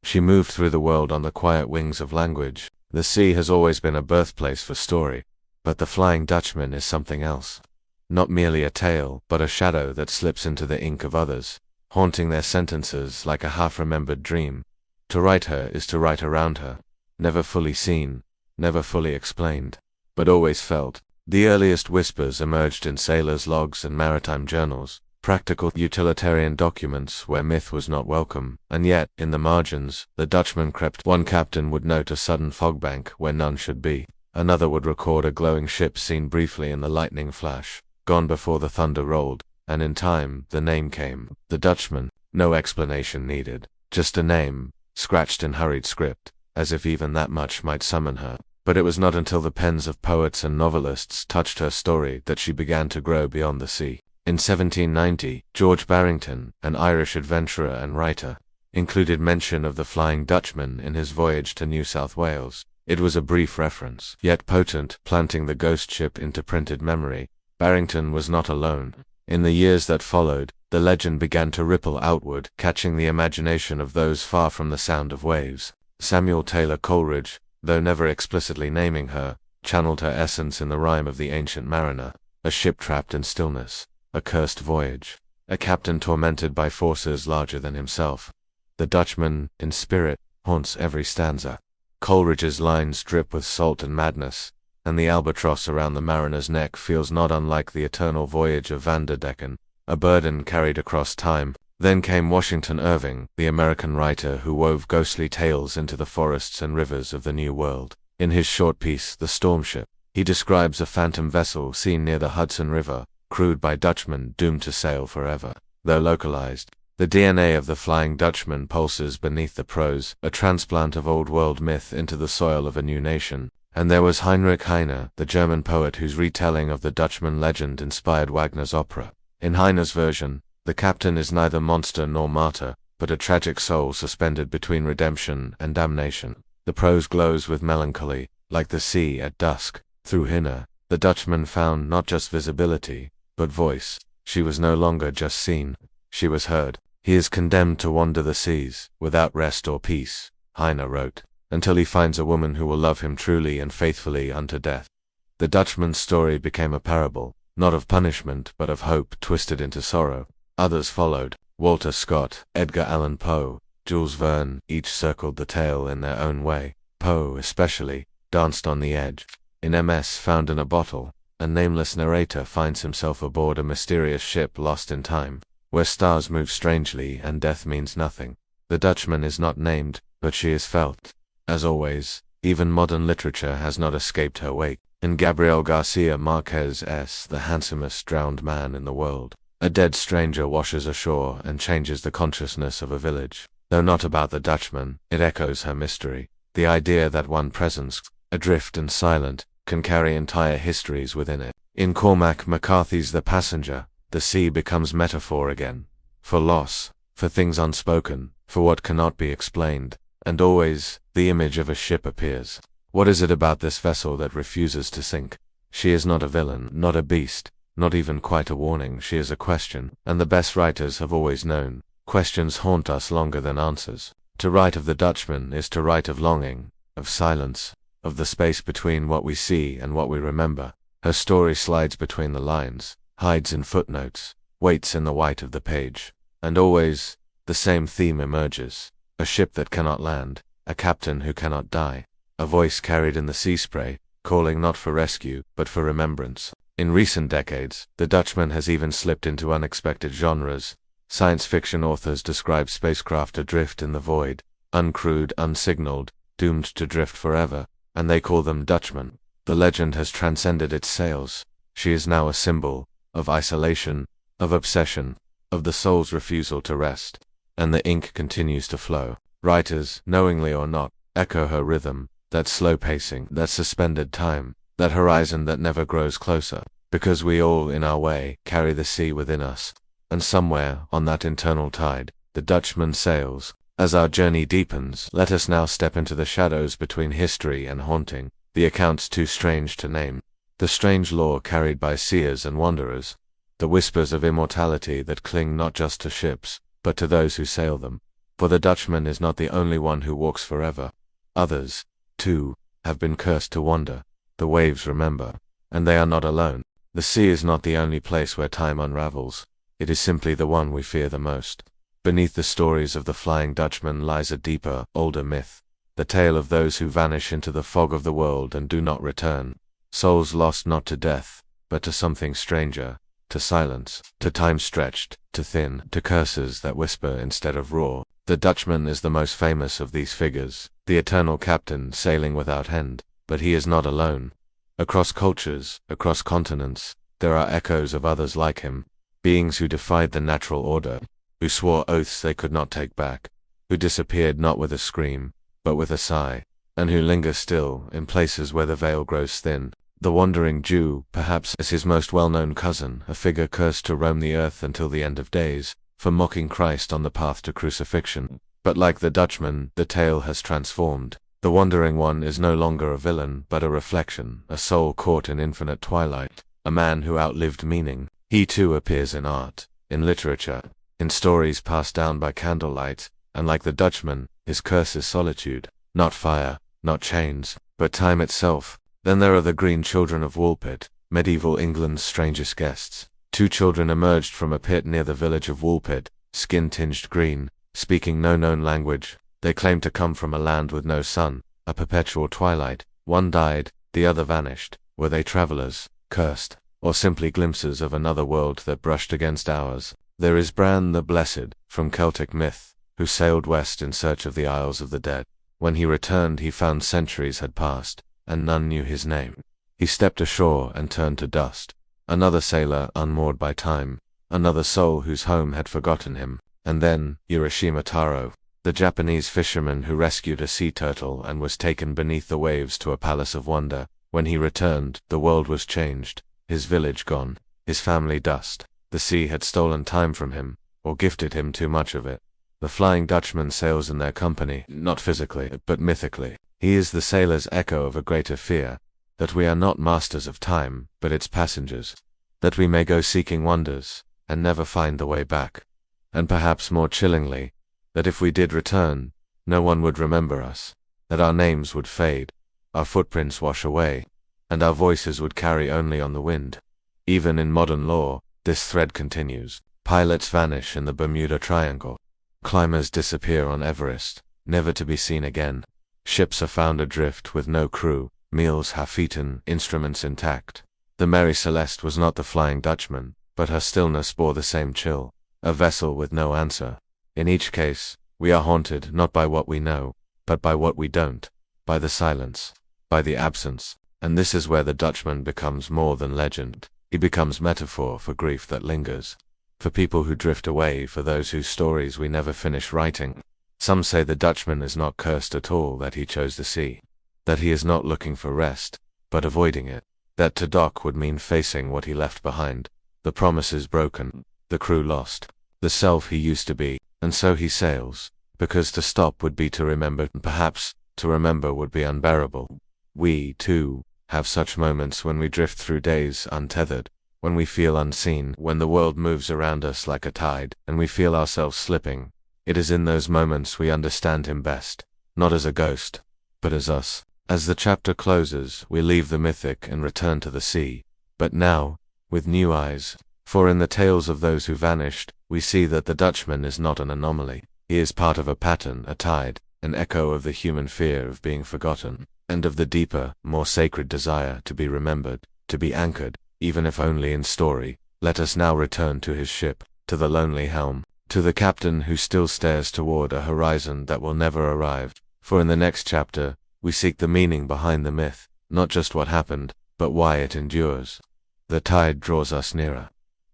she moved through the world on the quiet wings of language. The sea has always been a birthplace for story, but the Flying Dutchman is something else. Not merely a tale, but a shadow that slips into the ink of others, haunting their sentences like a half-remembered dream. To write her is to write around her, never fully seen, never fully explained, but always felt. The earliest whispers emerged in sailors' logs and maritime journals, practical utilitarian documents where myth was not welcome, and yet, in the margins, the Dutchman crept. One captain would note a sudden fogbank where none should be. Another would record a glowing ship seen briefly in the lightning flash, gone before the thunder rolled, and in time, the name came. The Dutchman. No explanation needed. Just a name, scratched in hurried script, as if even that much might summon her. But it was not until the pens of poets and novelists touched her story that she began to grow beyond the sea. In 1790, George Barrington, an Irish adventurer and writer, included mention of the Flying Dutchman in his voyage to New South Wales. It was a brief reference, yet potent, planting the ghost ship into printed memory. Barrington was not alone. In the years that followed, the legend began to ripple outward, catching the imagination of those far from the sound of waves. Samuel Taylor Coleridge, though never explicitly naming her, channeled her essence in the rhyme of the ancient mariner. A ship trapped in stillness, a cursed voyage, a captain tormented by forces larger than himself. The Dutchman, in spirit, haunts every stanza. Coleridge's lines drip with salt and madness, and the albatross around the mariner's neck feels not unlike the eternal voyage of Van der Decken, a burden carried across time. Then came Washington Irving, the American writer who wove ghostly tales into the forests and rivers of the New World. In his short piece, The Storm Ship, he describes a phantom vessel seen near the Hudson River, crewed by Dutchmen doomed to sail forever. Though localized, the DNA of the Flying Dutchman pulses beneath the prose, a transplant of old-world myth into the soil of a new nation. And there was Heinrich Heine, the German poet whose retelling of the Dutchman legend inspired Wagner's opera. In Heine's version, the captain is neither monster nor martyr, but a tragic soul suspended between redemption and damnation. The prose glows with melancholy, like the sea at dusk. Through Heine, the Dutchman found not just visibility, but voice. She was no longer just seen, she was heard. He is condemned to wander the seas, without rest or peace, Heine wrote, until he finds a woman who will love him truly and faithfully unto death. The Dutchman's story became a parable, not of punishment but of hope twisted into sorrow. Others followed. Walter Scott, Edgar Allan Poe, Jules Verne, each circled the tale in their own way. Poe, especially, danced on the edge. In MS Found in a Bottle, a nameless narrator finds himself aboard a mysterious ship lost in time, where stars move strangely and death means nothing. The Dutchman is not named, but she is felt. As always, even modern literature has not escaped her wake. In Gabriel Garcia Marquez's The Handsomest Drowned Man in the World, a dead stranger washes ashore and changes the consciousness of a village. Though not about the Dutchman, it echoes her mystery. The idea that one presence, adrift and silent, can carry entire histories within it. In Cormac McCarthy's The Passenger, the sea becomes metaphor again. For loss, for things unspoken, for what cannot be explained. And always, the image of a ship appears. What is it about this vessel that refuses to sink? She is not a villain, not a beast, not even quite a warning. She is a question, and the best writers have always known. Questions haunt us longer than answers. To write of the Dutchman is to write of longing, of silence, of the space between what we see and what we remember. Her story slides between the lines, hides in footnotes, waits in the white of the page. And always, the same theme emerges. A ship that cannot land, a captain who cannot die, a voice carried in the sea spray, calling not for rescue, but for remembrance. In recent decades, the Dutchman has even slipped into unexpected genres. Science fiction authors describe spacecraft adrift in the void, uncrewed, unsignaled, doomed to drift forever, and they call them Dutchmen. The legend has transcended its sails. She is now a symbol of isolation, of obsession, of the soul's refusal to rest. And the ink continues to flow. Writers, knowingly or not, echo her rhythm, that slow pacing, that suspended time, that horizon that never grows closer, because we all, in our way, carry the sea within us. And somewhere, on that internal tide, the Dutchman sails, As our journey deepens, let us now step into the shadows between history and haunting, the accounts too strange to name, the strange lore carried by seers and wanderers, the whispers of immortality that cling not just to ships, but to those who sail them. For the Dutchman is not the only one who walks forever. Others, too, have been cursed to wander. The waves remember, and they are not alone. The sea is not the only place where time unravels. It is simply the one we fear the most. Beneath the stories of the Flying Dutchman lies a deeper, older myth, the tale of those who vanish into the fog of the world and do not return, souls lost not to death, but to something stranger, to silence, to time stretched, to thin, to curses that whisper instead of roar. The Dutchman is the most famous of these figures, the eternal captain sailing without end, but he is not alone. Across cultures, across continents, there are echoes of others like him, beings who defied the natural order, who swore oaths they could not take back, who disappeared not with a scream, but with a sigh, and who linger still in places where the veil grows thin. The Wandering Jew, perhaps, is his most well-known cousin, a figure cursed to roam the earth until the end of days, for mocking Christ on the path to crucifixion. But like the Dutchman, the tale has transformed. The Wandering One is no longer a villain, but a reflection, a soul caught in infinite twilight, a man who outlived meaning. He too appears in art, in literature, in stories passed down by candlelight, and like the Dutchman, his curse is solitude, not fire, not chains, but time itself. Then there are the Green Children of Woolpit, medieval England's strangest guests. 2 children emerged from a pit near the village of Woolpit, skin tinged green, speaking no known language. They claimed to come from a land with no sun, a perpetual twilight. One died, the other vanished. Were they travelers, cursed, or simply glimpses of another world that brushed against ours? There is Bran the Blessed, from Celtic myth, who sailed west in search of the Isles of the Dead. When he returned, he found centuries had passed, and none knew his name. He stepped ashore and turned to dust. Another sailor unmoored by time, another soul whose home had forgotten him. And then, Urashima Taro, the Japanese fisherman who rescued a sea turtle and was taken beneath the waves to a palace of wonder. When he returned, the world was changed, his village gone, his family dust. The sea had stolen time from him, or gifted him too much of it. The Flying Dutchman sails in their company, not physically, but mythically. He is the sailor's echo of a greater fear, that we are not masters of time, but its passengers, that we may go seeking wonders, and never find the way back. And perhaps more chillingly, that if we did return, no one would remember us, that our names would fade, our footprints wash away, and our voices would carry only on the wind. Even in modern lore, this thread continues. Pilots vanish in the Bermuda Triangle. Climbers disappear on Everest, never to be seen again. Ships are found adrift with no crew, meals half-eaten, instruments intact. The Mary Celeste was not the Flying Dutchman, but her stillness bore the same chill, a vessel with no answer. In each case, we are haunted not by what we know, but by what we don't, by the silence, by the absence. And this is where the Dutchman becomes more than legend. He becomes metaphor for grief that lingers, for people who drift away, for those whose stories we never finish writing. Some say the Dutchman is not cursed at all, that he chose the sea, that he is not looking for rest, but avoiding it, that to dock would mean facing what he left behind, the promises broken, the crew lost, the self he used to be, and so he sails, because to stop would be to remember, and perhaps to remember would be unbearable. We, too, have such moments when we drift through days untethered, when we feel unseen, when the world moves around us like a tide, and we feel ourselves slipping. It is in those moments we understand him best, not as a ghost, but as us. As the chapter closes, we leave the mythic and return to the sea, but now, with new eyes, for in the tales of those who vanished, we see that the Dutchman is not an anomaly. He is part of a pattern, a tide, an echo of the human fear of being forgotten, and of the deeper, more sacred desire to be remembered, to be anchored, even if only in story. Let us now return to his ship, to the lonely helm, to the captain who still stares toward a horizon that will never arrive. For in the next chapter, we seek the meaning behind the myth, not just what happened, but why it endures. The tide draws us nearer.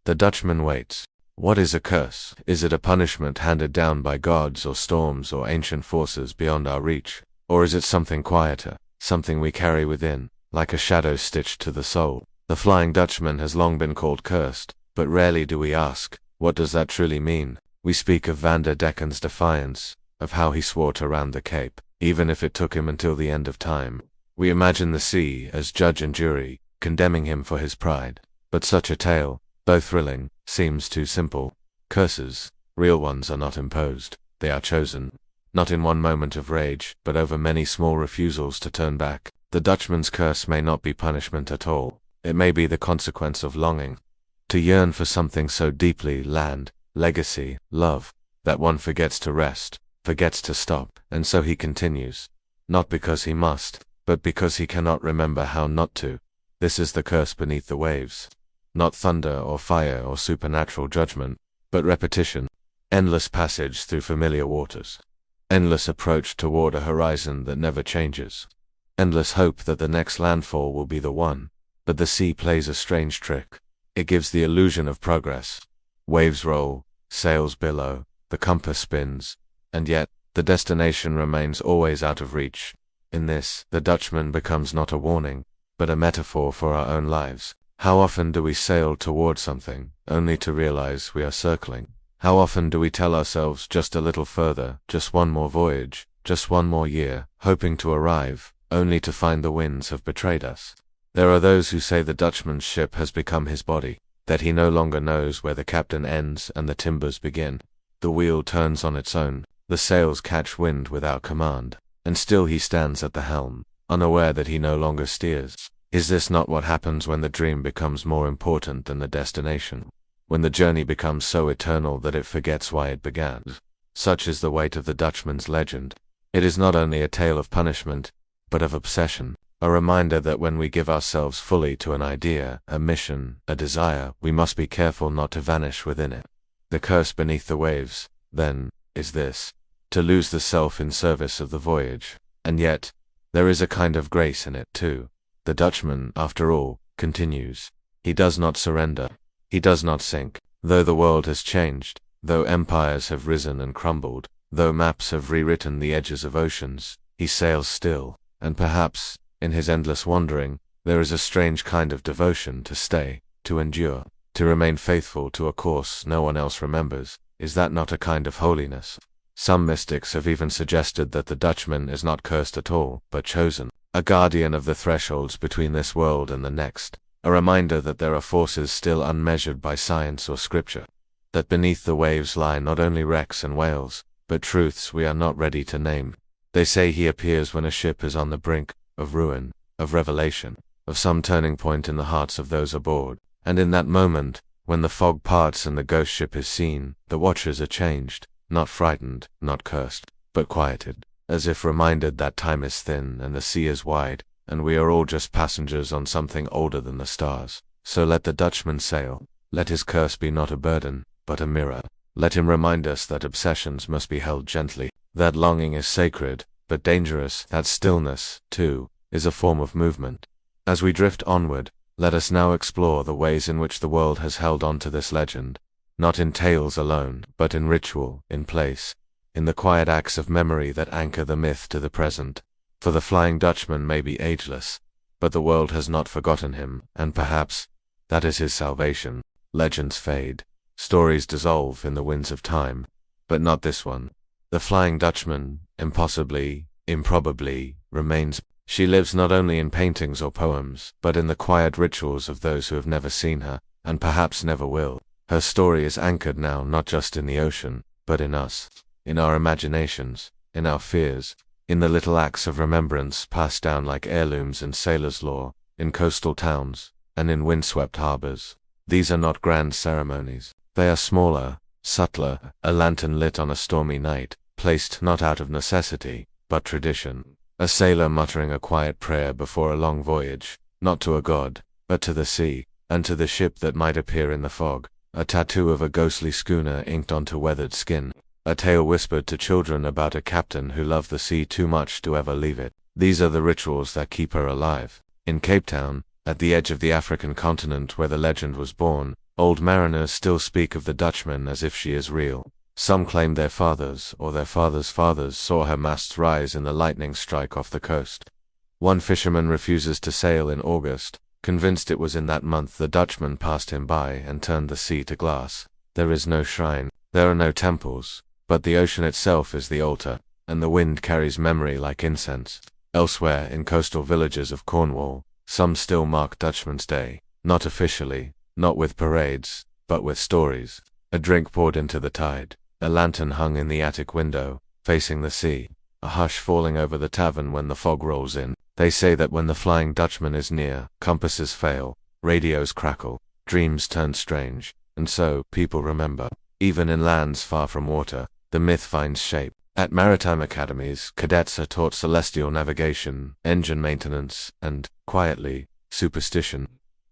The Dutchman waits. What is a curse? Is it a punishment handed down by gods or storms or ancient forces beyond our reach? Or is it something quieter, something we carry within, like a shadow stitched to the soul? The Flying Dutchman has long been called cursed, but rarely do we ask, what does that truly mean? We speak of Van der Decken's defiance, of how he swore to round the Cape, even if it took him until the end of time. We imagine the sea as judge and jury, condemning him for his pride. But such a tale, though thrilling, seems too simple. Curses, real ones, are not imposed, they are chosen. Not in one moment of rage, but over many small refusals to turn back. The Dutchman's curse may not be punishment at all. It may be the consequence of longing. To yearn for something so deeply, land, legacy, love, that one forgets to rest, forgets to stop, and so he continues. Not because he must, but because he cannot remember how not to. This is the curse beneath the waves. Not thunder or fire or supernatural judgment, but repetition. Endless passage through familiar waters. Endless approach toward a horizon that never changes. Endless hope that the next landfall will be the one. But the sea plays a strange trick. It gives the illusion of progress. Waves roll, sails billow, the compass spins, and yet, the destination remains always out of reach. In this, the Dutchman becomes not a warning, but a metaphor for our own lives. How often do we sail toward something, only to realize we are circling? How often do we tell ourselves just a little further, just one more voyage, just one more year, hoping to arrive, only to find the winds have betrayed us? There are those who say the Dutchman's ship has become his body, that he no longer knows where the captain ends and the timbers begin. The wheel turns on its own, the sails catch wind without command, and still he stands at the helm, unaware that he no longer steers. Is this not what happens when the dream becomes more important than the destination? When the journey becomes so eternal that it forgets why it began? Such is the weight of the Dutchman's legend. It is not only a tale of punishment, but of obsession. A reminder that when we give ourselves fully to an idea, a mission, a desire, we must be careful not to vanish within it. The curse beneath the waves, then, is this: to lose the self in service of the voyage. And yet, there is a kind of grace in it too. The Dutchman, after all, continues. He does not surrender. He does not sink. Though the world has changed, though empires have risen and crumbled, though maps have rewritten the edges of oceans, he sails still, and perhaps, in his endless wandering, there is a strange kind of devotion to stay, to endure, to remain faithful to a course no one else remembers. Is that not a kind of holiness? Some mystics have even suggested that the Dutchman is not cursed at all, but chosen, a guardian of the thresholds between this world and the next, a reminder that there are forces still unmeasured by science or scripture, that beneath the waves lie not only wrecks and whales, but truths we are not ready to name. They say he appears when a ship is on the brink of ruin, of revelation, of some turning point in the hearts of those aboard, and in that moment, when the fog parts and the ghost ship is seen, the watchers are changed, not frightened, not cursed, but quieted, as if reminded that time is thin and the sea is wide, and we are all just passengers on something older than the stars. So let the Dutchman sail. Let his curse be not a burden, but a mirror. Let him remind us that obsessions must be held gently, that longing is sacred, but dangerous, that stillness, too, is a form of movement. As we drift onward, let us now explore the ways in which the world has held on to this legend, not in tales alone, but in ritual, in place, in the quiet acts of memory that anchor the myth to the present. For the Flying Dutchman may be ageless, but the world has not forgotten him, and perhaps that is his salvation. Legends fade, stories dissolve in the winds of time, but not this one. The Flying Dutchman, impossibly, improbably, remains. She lives not only in paintings or poems, but in the quiet rituals of those who have never seen her, and perhaps never will. Her story is anchored now not just in the ocean, but in us, in our imaginations, in our fears, in the little acts of remembrance passed down like heirlooms in sailors' lore, in coastal towns, and in windswept harbors. These are not grand ceremonies. They are smaller, subtler, a lantern lit on a stormy night, placed not out of necessity, but tradition. A sailor muttering a quiet prayer before a long voyage, not to a god, but to the sea, and to the ship that might appear in the fog. A tattoo of a ghostly schooner inked onto weathered skin. A tale whispered to children about a captain who loved the sea too much to ever leave it. These are the rituals that keep her alive. In Cape Town, at the edge of the African continent where the legend was born, old mariners still speak of the Dutchman as if she is real. Some claim their fathers, or their fathers' fathers, saw her masts rise in the lightning strike off the coast. One fisherman refuses to sail in August, convinced it was in that month the Dutchman passed him by and turned the sea to glass. There is no shrine, there are no temples, but the ocean itself is the altar, and the wind carries memory like incense. Elsewhere, in coastal villages of Cornwall, some still mark Dutchman's Day, not officially, not with parades, but with stories. A drink poured into the tide, a lantern hung in the attic window, facing the sea, a hush falling over the tavern when the fog rolls in. They say that when the Flying Dutchman is near, compasses fail, radios crackle, dreams turn strange, and so, people remember. Even in lands far from water, the myth finds shape. At maritime academies, cadets are taught celestial navigation, engine maintenance, and, quietly, superstition.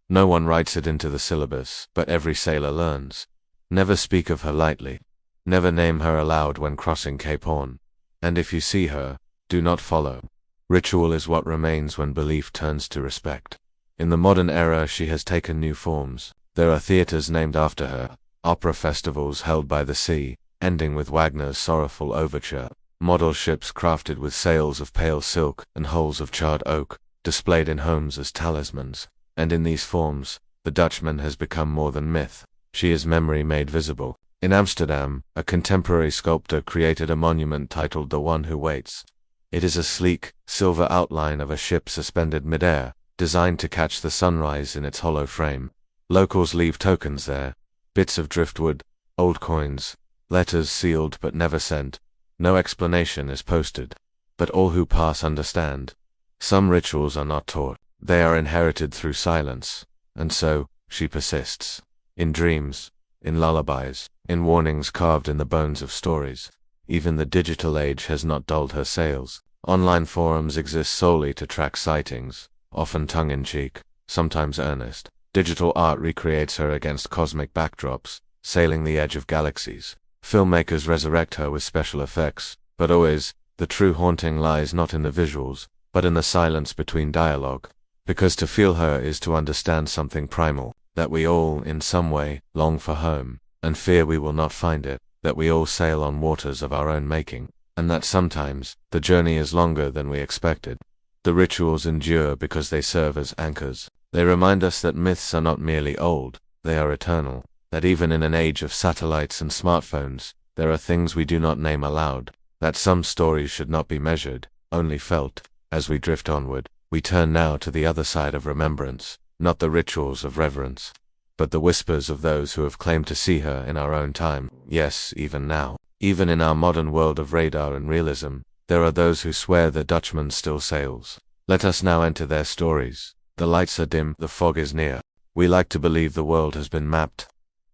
No one writes it into the syllabus, but every sailor learns. Never speak of her lightly. Never name her aloud when crossing Cape Horn. And if you see her, do not follow. Ritual is what remains when belief turns to respect. In the modern era, she has taken new forms. There are theaters named after her, opera festivals held by the sea, ending with Wagner's sorrowful overture, model ships crafted with sails of pale silk and hulls of charred oak, displayed in homes as talismans. And in these forms, the Dutchman has become more than myth. She is memory made visible. In Amsterdam, a contemporary sculptor created a monument titled The One Who Waits. It is a sleek, silver outline of a ship suspended midair, designed to catch the sunrise in its hollow frame. Locals leave tokens there, bits of driftwood, old coins, letters sealed but never sent. No explanation is posted, but all who pass understand. Some rituals are not taught, they are inherited through silence, and so, she persists. In dreams, in lullabies, in warnings carved in the bones of stories. Even the digital age has not dulled her sails. Online forums exist solely to track sightings, often tongue-in-cheek, sometimes earnest. Digital art recreates her against cosmic backdrops, sailing the edge of galaxies. Filmmakers resurrect her with special effects, but always, the true haunting lies not in the visuals, but in the silence between dialogue. Because to feel her is to understand something primal, that we all, in some way, long for home, and fear we will not find it, that we all sail on waters of our own making, and that sometimes, the journey is longer than we expected. The rituals endure because they serve as anchors. They remind us that myths are not merely old, they are eternal. That even in an age of satellites and smartphones, there are things we do not name aloud, that some stories should not be measured, only felt. As we drift onward, we turn now to the other side of remembrance, not the rituals of reverence, but the whispers of those who have claimed to see her in our own time. Yes, even now, even in our modern world of radar and realism, there are those who swear the Dutchman still sails. Let us now enter their stories. The lights are dim, the fog is near. We like to believe the world has been mapped,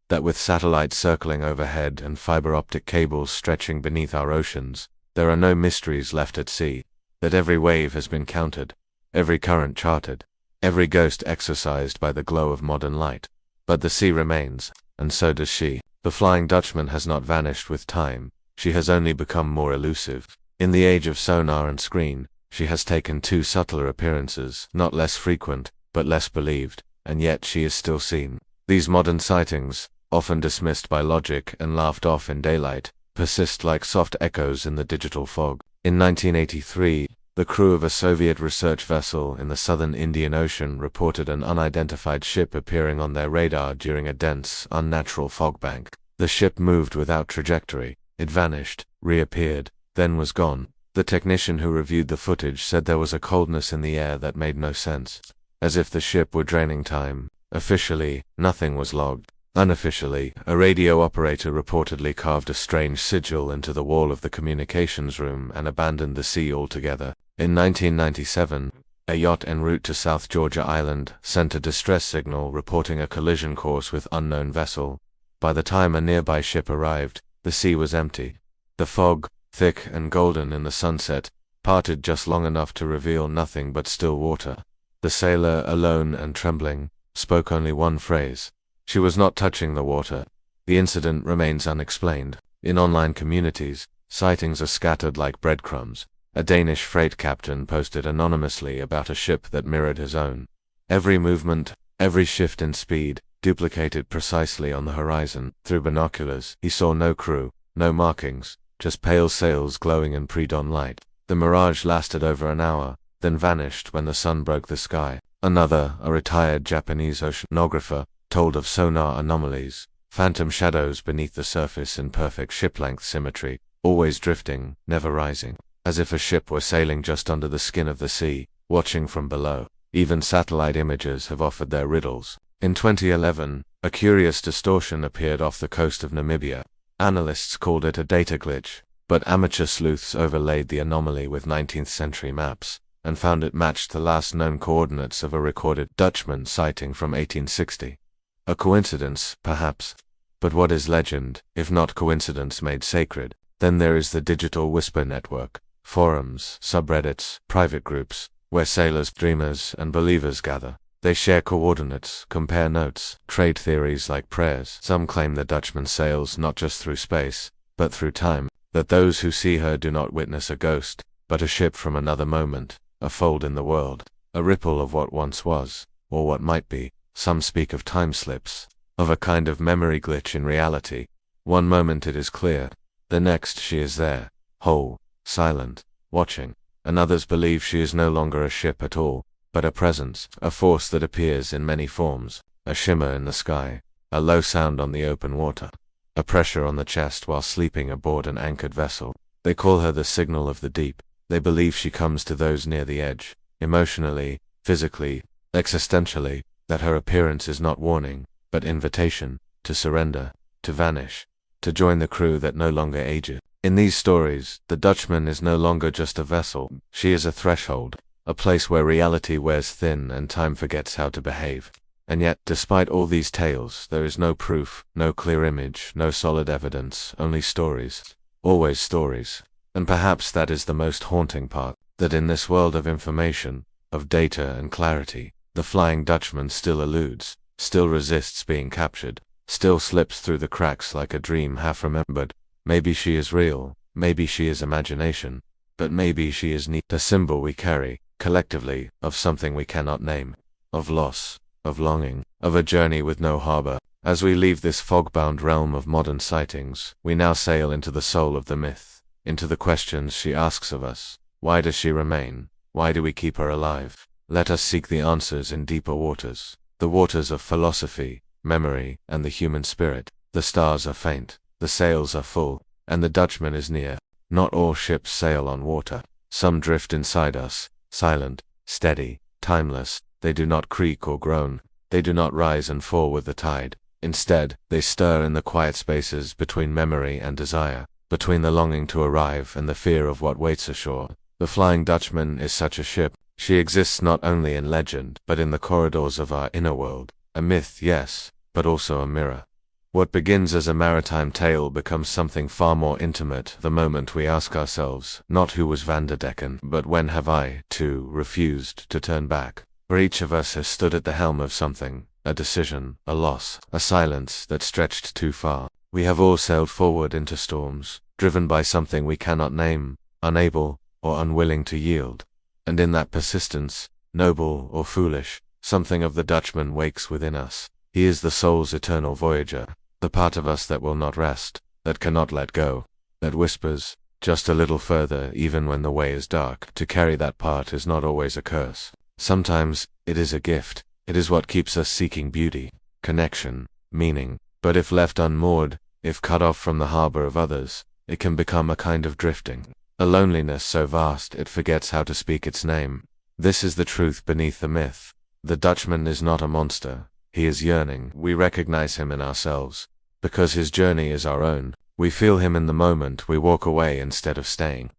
that with satellites circling overhead and fiber optic cables stretching beneath our oceans, there are no mysteries left at sea, that every wave has been counted, every current charted, every ghost exorcised by the glow of modern light. But the sea remains, and so does she. The Flying Dutchman has not vanished with time, she has only become more elusive. In the age of sonar and screen, she has taken two subtler appearances, not less frequent, but less believed, and yet she is still seen. These modern sightings, often dismissed by logic and laughed off in daylight, persist like soft echoes in the digital fog. In 1983, the crew of a Soviet research vessel in the southern Indian Ocean reported an unidentified ship appearing on their radar during a dense, unnatural fog bank. The ship moved without trajectory. It vanished, reappeared, then was gone. The technician who reviewed the footage said there was a coldness in the air that made no sense, as if the ship were draining time. Officially, nothing was logged. Unofficially, a radio operator reportedly carved a strange sigil into the wall of the communications room and abandoned the sea altogether. In 1997, a yacht en route to South Georgia Island sent a distress signal reporting a collision course with unknown vessel. By the time a nearby ship arrived, the sea was empty. The fog, thick and golden in the sunset, parted just long enough to reveal nothing but still water. The sailor, alone and trembling, spoke only one phrase. She was not touching the water. The incident remains unexplained. In online communities, sightings are scattered like breadcrumbs. A Danish freight captain posted anonymously about a ship that mirrored his own. Every movement, every shift in speed, duplicated precisely on the horizon. Through binoculars, he saw no crew, no markings, just pale sails glowing in pre-dawn light. The mirage lasted over an hour, then vanished when the sun broke the sky. Another, a retired Japanese oceanographer, told of sonar anomalies, phantom shadows beneath the surface in perfect ship-length symmetry, always drifting, never rising, as if a ship were sailing just under the skin of the sea, watching from below. Even satellite images have offered their riddles. In 2011, a curious distortion appeared off the coast of Namibia. Analysts called it a data glitch, but amateur sleuths overlaid the anomaly with 19th-century maps, and found it matched the last known coordinates of a recorded Dutchman sighting from 1860. A coincidence, perhaps? But what is legend, if not coincidence made sacred? Then there is the digital whisper network, forums, subreddits, private groups, where sailors, dreamers, and believers gather. They share coordinates, compare notes, trade theories like prayers. Some claim the Dutchman sails not just through space, but through time, that those who see her do not witness a ghost, but a ship from another moment, a fold in the world, a ripple of what once was, or what might be. Some speak of time slips, of a kind of memory glitch in reality. One moment it is clear, the next she is there, whole, silent, watching, and others believe she is no longer a ship at all, but a presence, a force that appears in many forms, a shimmer in the sky, a low sound on the open water, a pressure on the chest while sleeping aboard an anchored vessel. They call her the signal of the deep. They believe she comes to those near the edge, emotionally, physically, existentially, that her appearance is not warning, but invitation, to surrender, to vanish, to join the crew that no longer ages. In these stories, the Dutchman is no longer just a vessel, she is a threshold, a place where reality wears thin and time forgets how to behave. And yet, despite all these tales, there is no proof, no clear image, no solid evidence, only stories. Always stories. And perhaps that is the most haunting part, that in this world of information, of data and clarity, the Flying Dutchman still eludes, still resists being captured, still slips through the cracks like a dream half remembered. Maybe she is real, maybe she is imagination, but maybe she is a symbol we carry, collectively, of something we cannot name, of loss, of longing, of a journey with no harbor. As we leave this fog-bound realm of modern sightings, we now sail into the soul of the myth, into the questions she asks of us. Why does she remain? Why do we keep her alive? Let us seek the answers in deeper waters, the waters of philosophy, memory, and the human spirit. The stars are faint, the sails are full, and the Dutchman is near. Not all ships sail on water. Some drift inside us, silent, steady, timeless. They do not creak or groan. They do not rise and fall with the tide. Instead, they stir in the quiet spaces between memory and desire, between the longing to arrive and the fear of what waits ashore. The Flying Dutchman is such a ship. She exists not only in legend, but in the corridors of our inner world. A myth, yes, but also a mirror. What begins as a maritime tale becomes something far more intimate the moment we ask ourselves, not who was Van der Decken, but when have I, too, refused to turn back? For each of us has stood at the helm of something, a decision, a loss, a silence that stretched too far. We have all sailed forward into storms, driven by something we cannot name, unable or unwilling to yield. And in that persistence, noble or foolish, something of the Dutchman wakes within us. He is the soul's eternal voyager, the part of us that will not rest, that cannot let go, that whispers, just a little further even when the way is dark. To carry that part is not always a curse. Sometimes, it is a gift. It is what keeps us seeking beauty, connection, meaning. But if left unmoored, if cut off from the harbor of others, it can become a kind of drifting, a loneliness so vast it forgets how to speak its name. This is the truth beneath the myth. The Dutchman is not a monster. He is yearning. We recognize him in ourselves. Because his journey is our own, we feel him in the moment we walk away instead of staying.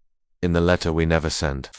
In the letter we never sent.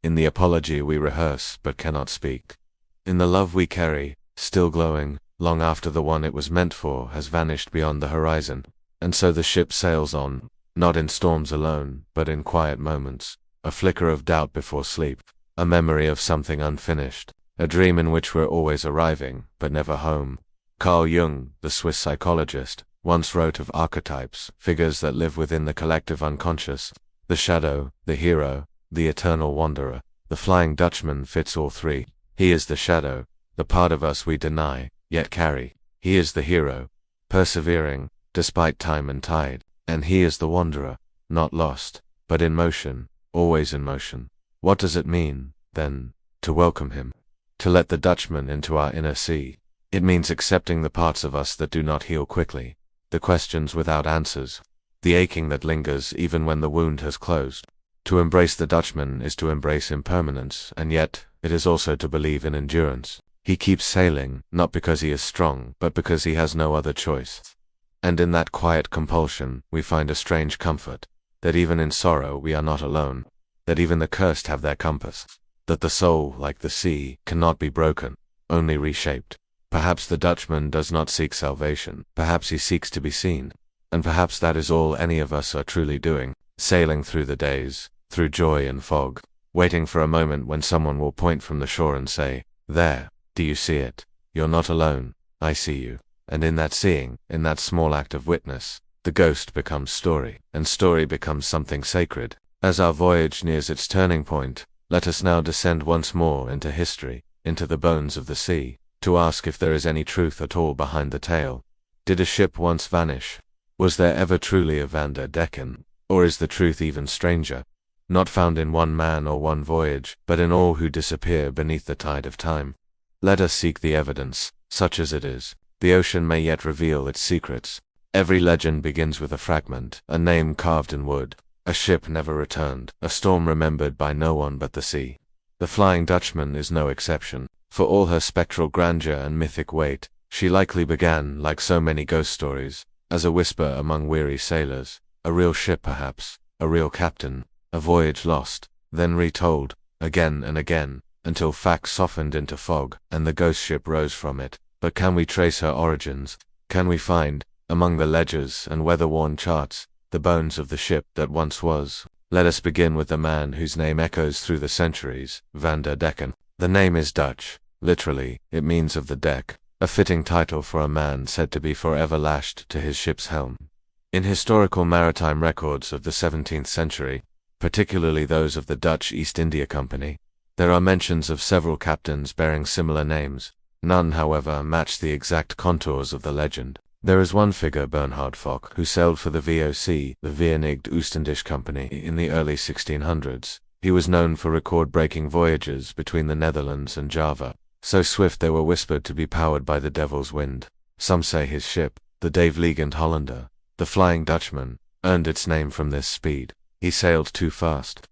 In the apology we rehearse but cannot speak. In the love we carry, still glowing, long after the one it was meant for has vanished beyond the horizon. And so the ship sails on, not in storms alone, but in quiet moments. A flicker of doubt before sleep. A memory of something unfinished. A dream in which we're always arriving, but never home. Carl Jung, the Swiss psychologist, once wrote of archetypes, figures that live within the collective unconscious. The shadow, the hero, the eternal wanderer. The Flying Dutchman fits all three. He is the shadow, the part of us we deny, yet carry. He is the hero, persevering, despite time and tide. And he is the wanderer, not lost, but in motion, always in motion. What does it mean, then, to welcome him? To let the Dutchman into our inner sea? It means accepting the parts of us that do not heal quickly, the questions without answers, the aching that lingers even when the wound has closed. To embrace the Dutchman is to embrace impermanence, and yet it is also to believe in endurance. He keeps sailing, not because he is strong, but because he has no other choice. And in that quiet compulsion we find a strange comfort, that even in sorrow we are not alone, that even the cursed have their compass, that the soul, like the sea, cannot be broken, only reshaped. Perhaps the Dutchman does not seek salvation, perhaps he seeks to be seen, and perhaps that is all any of us are truly doing, sailing through the days, through joy and fog, waiting for a moment when someone will point from the shore and say, "There, do you see it? You're not alone, I see you." And in that seeing, in that small act of witness, the ghost becomes story, and story becomes something sacred. As our voyage nears its turning point, let us now descend once more into history, into the bones of the sea, to ask if there is any truth at all behind the tale. Did a ship once vanish? Was there ever truly a Van der Decken? Or is the truth even stranger, not found in one man or one voyage, but in all who disappear beneath the tide of time? Let us seek the evidence, such as it is. The ocean may yet reveal its secrets. Every legend begins with a fragment, a name carved in wood, a ship never returned, a storm remembered by no one but the sea. The Flying Dutchman is no exception. For all her spectral grandeur and mythic weight, she likely began, like so many ghost stories, as a whisper among weary sailors, a real ship perhaps, a real captain, a voyage lost, then retold, again and again, until facts softened into fog, and the ghost ship rose from it. But can we trace her origins? Can we find, among the ledgers and weather-worn charts, the bones of the ship that once was? Let us begin with the man whose name echoes through the centuries, Van der Decken. The name is Dutch. Literally, it means of the deck, a fitting title for a man said to be forever lashed to his ship's helm. In historical maritime records of the 17th century, particularly those of the Dutch East India Company, there are mentions of several captains bearing similar names. None, however, match the exact contours of the legend. There is one figure, Bernhard Fock, who sailed for the VOC, the Verenigd Oostindische Company, in the early 1600s. He was known for record-breaking voyages between the Netherlands and Java, so swift they were whispered to be powered by the devil's wind. Some say his ship, the Dave Liegend Hollander, the Flying Dutchman, earned its name from this speed. He sailed too fast,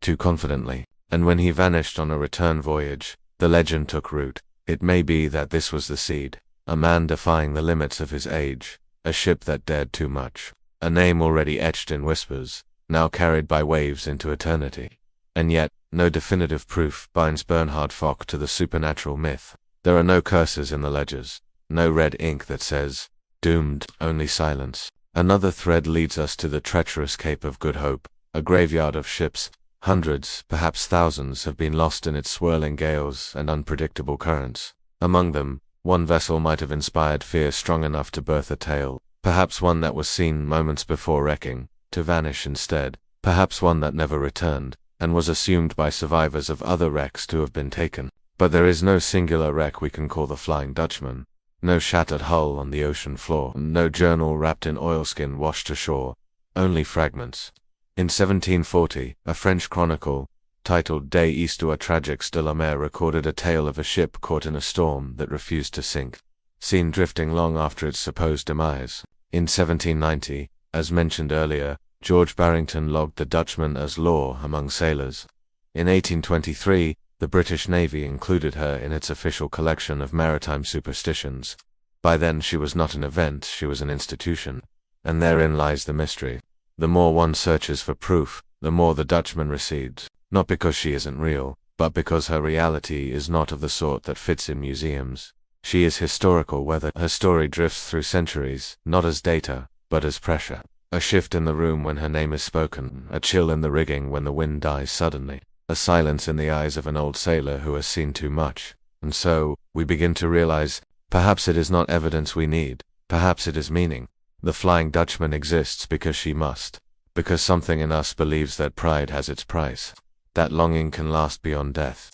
too confidently, and when he vanished on a return voyage, the legend took root. It may be that this was the seed, a man defying the limits of his age, a ship that dared too much, a name already etched in whispers, now carried by waves into eternity. And yet, no definitive proof binds Bernhard Fock to the supernatural myth. There are no curses in the ledgers, no red ink that says, "Doomed," only silence. Another thread leads us to the treacherous Cape of Good Hope, a graveyard of ships. Hundreds, perhaps thousands, have been lost in its swirling gales and unpredictable currents. Among them, one vessel might have inspired fear strong enough to birth a tale, perhaps one that was seen moments before wrecking, to vanish instead, perhaps one that never returned, and was assumed by survivors of other wrecks to have been taken. But there is no singular wreck we can call the Flying Dutchman, no shattered hull on the ocean floor, no journal wrapped in oilskin washed ashore, only fragments. In 1740, a French chronicle, titled Des Histoires tragiques de la mer, recorded a tale of a ship caught in a storm that refused to sink, seen drifting long after its supposed demise. In 1790, as mentioned earlier, George Barrington logged the Dutchman as lore among sailors. In 1823, the British Navy included her in its official collection of maritime superstitions. By then she was not an event, she was an institution. And therein lies the mystery. The more one searches for proof, the more the Dutchman recedes, not because she isn't real, but because her reality is not of the sort that fits in museums. She is historical whether her story drifts through centuries, not as data, but as pressure. A shift in the room when her name is spoken, a chill in the rigging when the wind dies suddenly, a silence in the eyes of an old sailor who has seen too much. And so, we begin to realize, perhaps it is not evidence we need, perhaps it is meaning. The Flying Dutchman exists because she must, because something in us believes that pride has its price, that longing can last beyond death,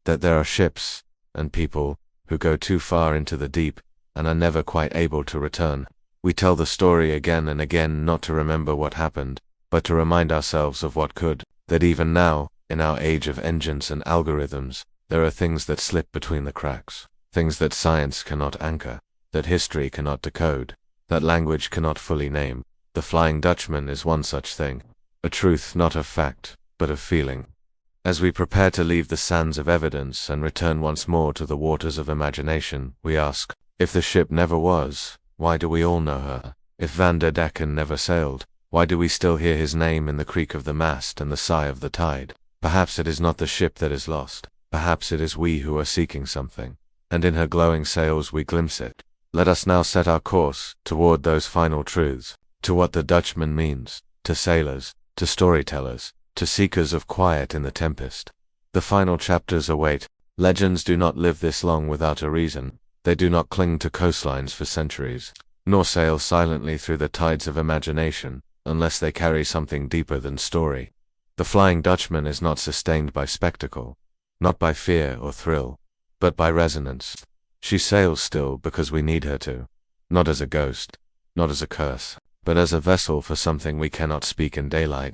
that there are ships, and people, who go too far into the deep, and are never quite able to return. We tell the story again and again not to remember what happened, but to remind ourselves of what could, that even now, in our age of engines and algorithms, there are things that slip between the cracks, things that science cannot anchor, that history cannot decode. that language cannot fully name. The Flying Dutchman is one such thing, a truth not of fact, but of feeling. As we prepare to leave the sands of evidence and return once more to the waters of imagination, we ask, if the ship never was, why do we all know her? If Van der Decken never sailed, why do we still hear his name in the creak of the mast and the sigh of the tide? Perhaps it is not the ship that is lost. Perhaps it is we who are seeking something, and in her glowing sails we glimpse it. Let us now set our course toward those final truths, to what the Dutchman means, to sailors, to storytellers, to seekers of quiet in the tempest. The final chapters await. Legends do not live this long without a reason. They do not cling to coastlines for centuries, nor sail silently through the tides of imagination, unless they carry something deeper than story. The Flying Dutchman is not sustained by spectacle, not by fear or thrill, but by resonance. She sails still because we need her to, not as a ghost, not as a curse, but as a vessel for something we cannot speak in daylight.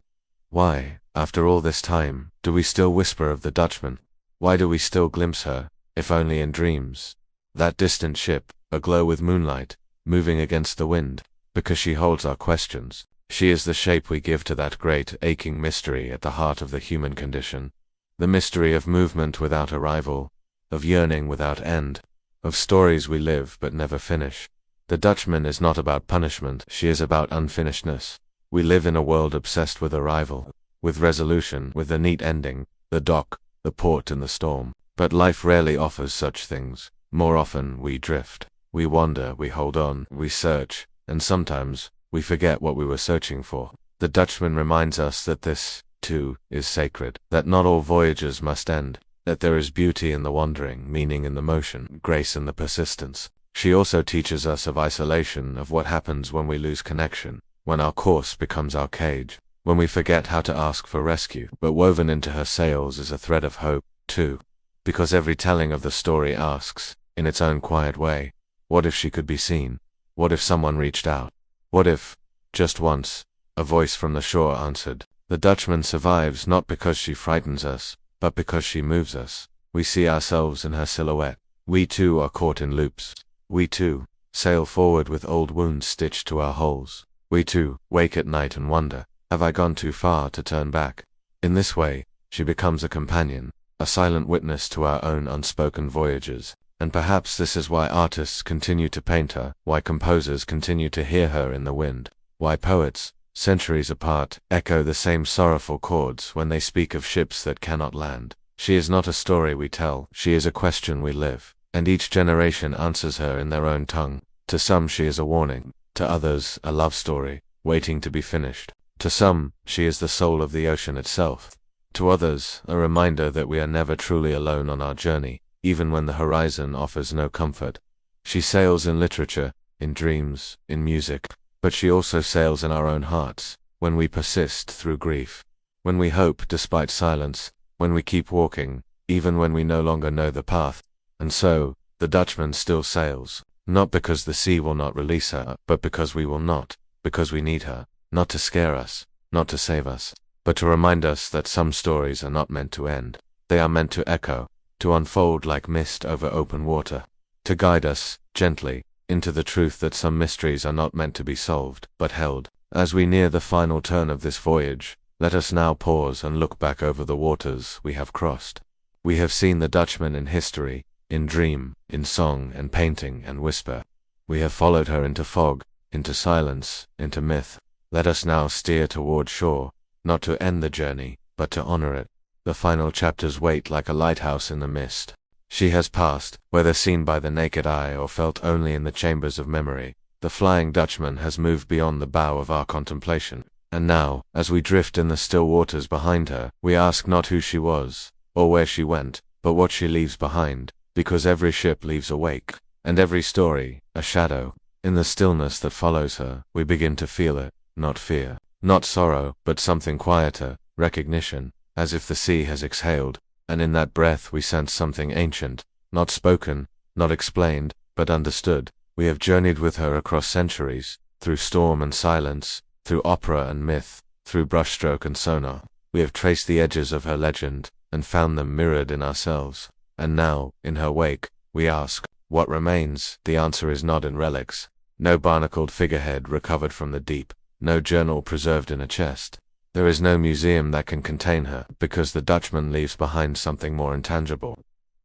Why, after all this time, do we still whisper of the Dutchman? Why do we still glimpse her, if only in dreams? That distant ship, aglow with moonlight, moving against the wind, because she holds our questions. She is the shape we give to that great, aching mystery at the heart of the human condition. The mystery of movement without arrival, of yearning without end, of stories we live but never finish. The Dutchman is not about punishment, she is about unfinishedness. We live in a world obsessed with arrival, with resolution, with a neat ending, the dock, the port and the storm. But life rarely offers such things. More often we drift, we wander, we hold on, we search, and sometimes we forget what we were searching for. The Dutchman reminds us that this, too, is sacred, that not all voyages must end, that there is beauty in the wandering, meaning in the motion, grace in the persistence. She also teaches us of isolation, of what happens when we lose connection, when our course becomes our cage, when we forget how to ask for rescue. But woven into her sails is a thread of hope, too, because every telling of the story asks, in its own quiet way, what if she could be seen? What if someone reached out? What if, just once, a voice from the shore answered? The Dutchman survives not because she frightens us, but because she moves us. We see ourselves in her silhouette. We too are caught in loops. We too sail forward with old wounds stitched to our hulls. We too wake at night and wonder, have I gone too far to turn back? In this way, she becomes a companion, a silent witness to our own unspoken voyages. And perhaps this is why artists continue to paint her, why composers continue to hear her in the wind, why poets, centuries apart, echo the same sorrowful chords when they speak of ships that cannot land. She is not a story we tell, she is a question we live, and each generation answers her in their own tongue. To some she is a warning, to others a love story, waiting to be finished. To some, she is the soul of the ocean itself. To others, a reminder that we are never truly alone on our journey, even when the horizon offers no comfort. She sails in literature, in dreams, in music, but she also sails in our own hearts, when we persist through grief, when we hope despite silence, when we keep walking, even when we no longer know the path. And so, the Dutchman still sails, not because the sea will not release her, but because we will not, because we need her, not to scare us, not to save us, but to remind us that some stories are not meant to end. They are meant to echo, to unfold like mist over open water, to guide us, gently, into the truth that some mysteries are not meant to be solved, but held. As we near the final turn of this voyage, let us now pause and look back over the waters we have crossed. We have seen the Dutchman in history, in dream, in song and painting and whisper. We have followed her into fog, into silence, into myth. Let us now steer toward shore, not to end the journey, but to honor it. The final chapters wait like a lighthouse in the mist. She has passed, whether seen by the naked eye or felt only in the chambers of memory. The Flying Dutchman has moved beyond the bow of our contemplation. And now, as we drift in the still waters behind her, we ask not who she was, or where she went, but what she leaves behind, because every ship leaves a wake, and every story, a shadow. In the stillness that follows her, we begin to feel it, not fear, not sorrow, but something quieter, recognition, as if the sea has exhaled, and in that breath we sense something ancient, not spoken, not explained, but understood. We have journeyed with her across centuries, through storm and silence, through opera and myth, through brushstroke and sonar. We have traced the edges of her legend, and found them mirrored in ourselves. And now, in her wake, we ask, what remains? The answer is not in relics, no barnacled figurehead recovered from the deep, no journal preserved in a chest. There is no museum that can contain her, because the Dutchman leaves behind something more intangible.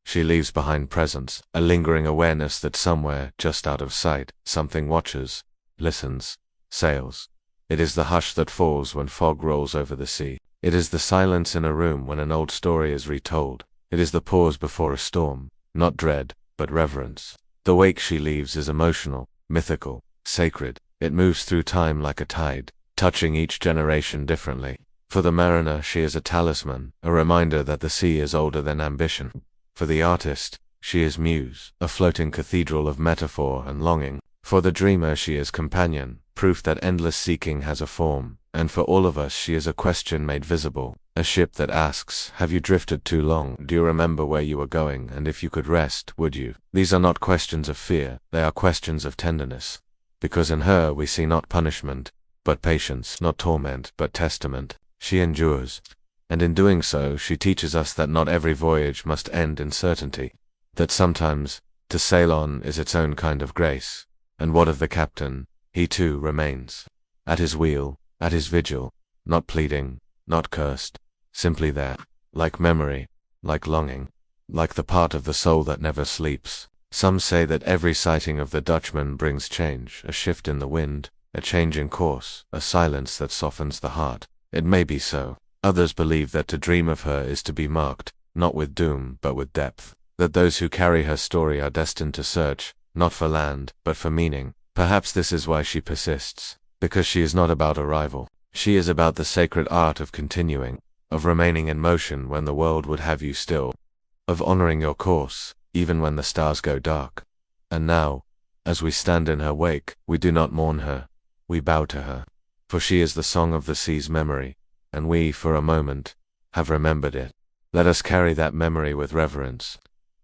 She leaves behind presence, a lingering awareness that somewhere, just out of sight, something watches, listens, sails. It is the hush that falls when fog rolls over the sea. It is the silence in a room when an old story is retold. It is the pause before a storm, not dread, but reverence. The wake she leaves is emotional, mythical, sacred. It moves through time like a tide, touching each generation differently. For the mariner, she is a talisman, a reminder that the sea is older than ambition. For the artist, she is muse, a floating cathedral of metaphor and longing. For the dreamer, she is companion, proof that endless seeking has a form. And for all of us, she is a question made visible, a ship that asks, have you drifted too long? Do you remember where you were going? And if you could rest, would you? These are not questions of fear, they are questions of tenderness. Because in her we see not punishment, but patience, not torment, but testament. She endures. And in doing so, she teaches us that not every voyage must end in certainty. That sometimes, to sail on is its own kind of grace. And what of the captain? He too remains. At his wheel, at his vigil, not pleading, not cursed, simply there, like memory, like longing, like the part of the soul that never sleeps. Some say that every sighting of the Dutchman brings change, a shift in the wind, a change in course, a silence that softens the heart. It may be so. Others believe that to dream of her is to be marked, not with doom, but with depth. That those who carry her story are destined to search, not for land, but for meaning. Perhaps this is why she persists. Because she is not about arrival. She is about the sacred art of continuing, of remaining in motion when the world would have you still, of honoring your course, even when the stars go dark. And now, as we stand in her wake, we do not mourn her, we bow to her. For she is the song of the sea's memory, and we, for a moment, have remembered it. Let us carry that memory with reverence.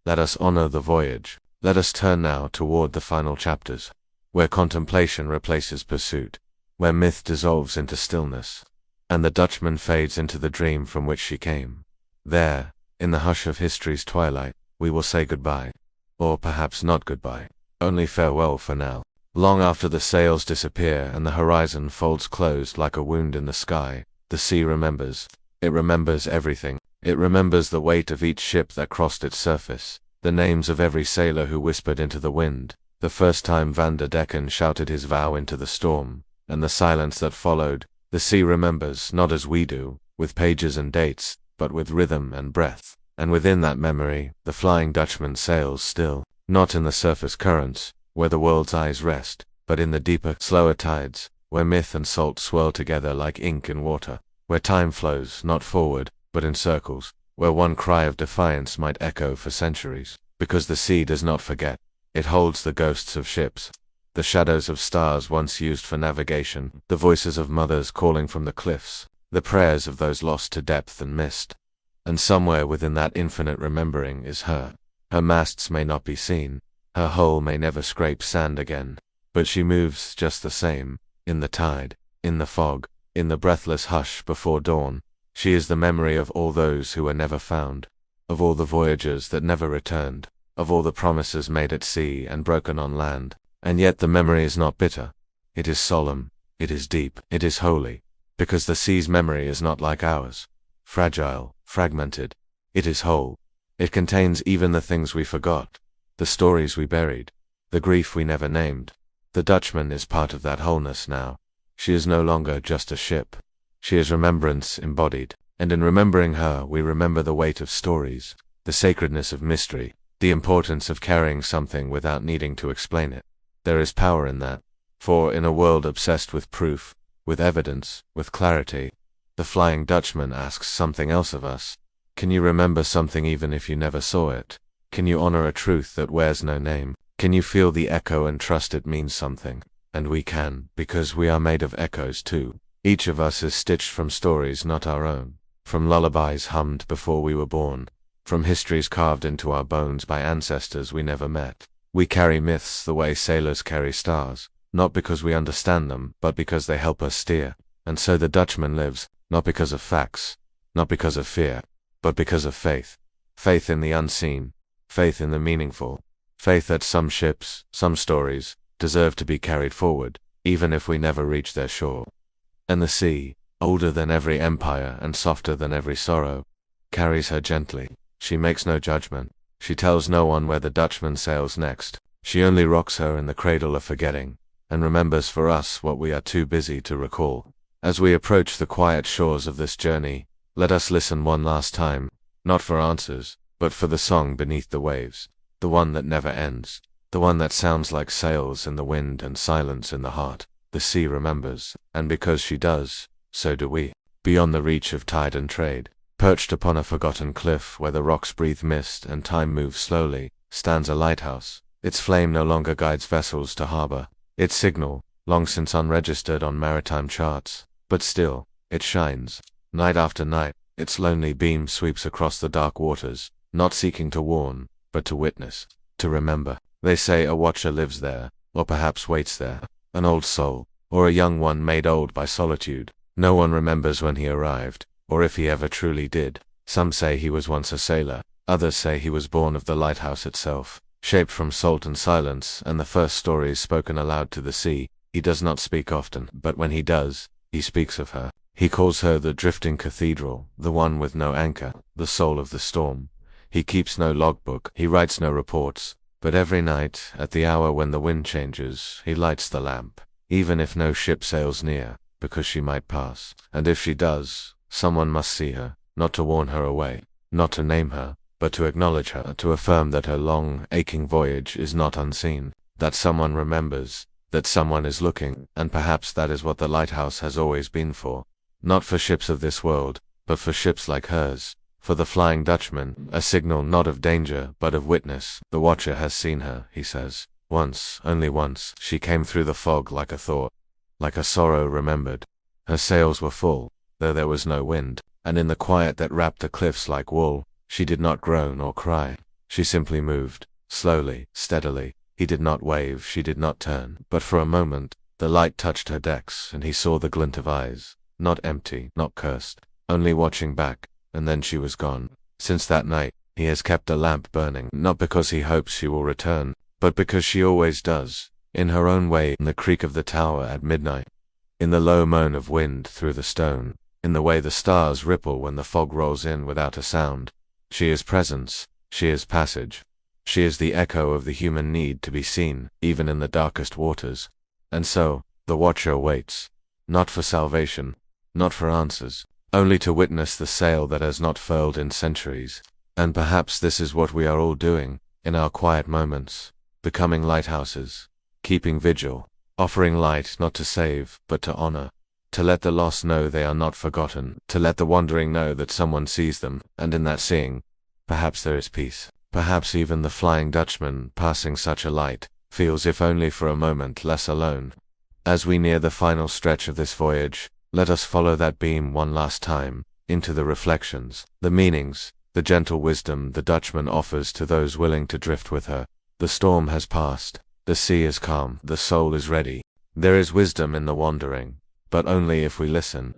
Let us honor the voyage. Let us turn now toward the final chapters, where contemplation replaces pursuit, where myth dissolves into stillness, and the Dutchman fades into the dream from which she came. There, in the hush of history's twilight, we will say goodbye. Or perhaps not goodbye, only farewell for now. Long after the sails disappear and the horizon folds closed like a wound in the sky, the sea remembers. It remembers everything. It remembers the weight of each ship that crossed its surface, the names of every sailor who whispered into the wind, the first time Van der Decken shouted his vow into the storm, and the silence that followed. The sea remembers, not as we do, with pages and dates, but with rhythm and breath. And within that memory, the Flying Dutchman sails still, not in the surface currents, where the world's eyes rest, but in the deeper, slower tides, where myth and salt swirl together like ink in water, where time flows, not forward, but in circles, where one cry of defiance might echo for centuries. Because the sea does not forget. It holds the ghosts of ships, the shadows of stars once used for navigation, the voices of mothers calling from the cliffs, the prayers of those lost to depth and mist. And somewhere within that infinite remembering is her. Her masts may not be seen, her hull may never scrape sand again, but she moves just the same, in the tide, in the fog, in the breathless hush before dawn. She is the memory of all those who were never found, of all the voyagers that never returned, of all the promises made at sea and broken on land. And yet the memory is not bitter. It is solemn, it is deep, it is holy, because the sea's memory is not like ours, fragile, fragmented. It is whole. It contains even the things we forgot, the stories we buried, the grief we never named. The Dutchman is part of that wholeness now. She is no longer just a ship. She is remembrance embodied, and in remembering her we remember the weight of stories, the sacredness of mystery, the importance of carrying something without needing to explain it. There is power in that, for in a world obsessed with proof, with evidence, with clarity, the Flying Dutchman asks something else of us. Can you remember something even if you never saw it? Can you honor a truth that wears no name? Can you feel the echo and trust it means something? And we can, because we are made of echoes too. Each of us is stitched from stories not our own, from lullabies hummed before we were born, from histories carved into our bones by ancestors we never met. We carry myths the way sailors carry stars, not because we understand them, but because they help us steer. And so the Dutchman lives, not because of facts, not because of fear, but because of faith. Faith in the unseen, faith in the meaningful, faith that some ships, some stories, deserve to be carried forward, even if we never reach their shore. And the sea, older than every empire and softer than every sorrow, carries her gently. She makes no judgment. She tells no one where the Dutchman sails next. She only rocks her in the cradle of forgetting, and remembers for us what we are too busy to recall. As we approach the quiet shores of this journey, let us listen one last time, not for answers, but for the song beneath the waves, the one that never ends, the one that sounds like sails in the wind and silence in the heart. The sea remembers, and because she does, so do we. Beyond the reach of tide and trade, perched upon a forgotten cliff where the rocks breathe mist and time moves slowly, stands a lighthouse. Its flame no longer guides vessels to harbor, its signal, long since unregistered on maritime charts, but still, it shines. Night after night, its lonely beam sweeps across the dark waters, not seeking to warn, but to witness, to remember. They say a watcher lives there, or perhaps waits there, an old soul, or a young one made old by solitude. No one remembers when he arrived, or if he ever truly did. Some say he was once a sailor, others say he was born of the lighthouse itself, shaped from salt and silence and the first stories spoken aloud to the sea. He does not speak often, but when he does, he speaks of her. He calls her the drifting cathedral, the one with no anchor, the soul of the storm. He keeps no logbook, he writes no reports, but every night, at the hour when the wind changes, he lights the lamp, even if no ship sails near, because she might pass. And if she does, someone must see her, not to warn her away, not to name her, but to acknowledge her, to affirm that her long, aching voyage is not unseen, that someone remembers, that someone is looking, and perhaps that is what the lighthouse has always been for. Not for ships of this world, but for ships like hers. For the Flying Dutchman, a signal not of danger, but of witness. The watcher has seen her, he says. Once, only once, she came through the fog like a thought, like a sorrow remembered. Her sails were full, though there was no wind, and in the quiet that wrapped the cliffs like wool, she did not groan or cry. She simply moved, slowly, steadily. He did not wave, she did not turn, but for a moment, the light touched her decks, and he saw the glint of eyes, not empty, not cursed, only watching back, and then she was gone. Since that night, he has kept a lamp burning, not because he hopes she will return, but because she always does, in her own way, in the creak of the tower at midnight, in the low moan of wind through the stone, in the way the stars ripple when the fog rolls in without a sound. She is presence, she is passage. She is the echo of the human need to be seen, even in the darkest waters. And so, the watcher waits, not for salvation, not for answers, only to witness the sail that has not furled in centuries. And perhaps this is what we are all doing, in our quiet moments, becoming lighthouses, keeping vigil, offering light not to save, but to honor, to let the lost know they are not forgotten, to let the wandering know that someone sees them, and in that seeing, perhaps there is peace. Perhaps even the Flying Dutchman, passing such a light, feels if only for a moment less alone. As we near the final stretch of this voyage, let us follow that beam one last time, into the reflections, the meanings, the gentle wisdom the Dutchman offers to those willing to drift with her. The storm has passed, the sea is calm, the soul is ready. There is wisdom in the wandering, but only if we listen.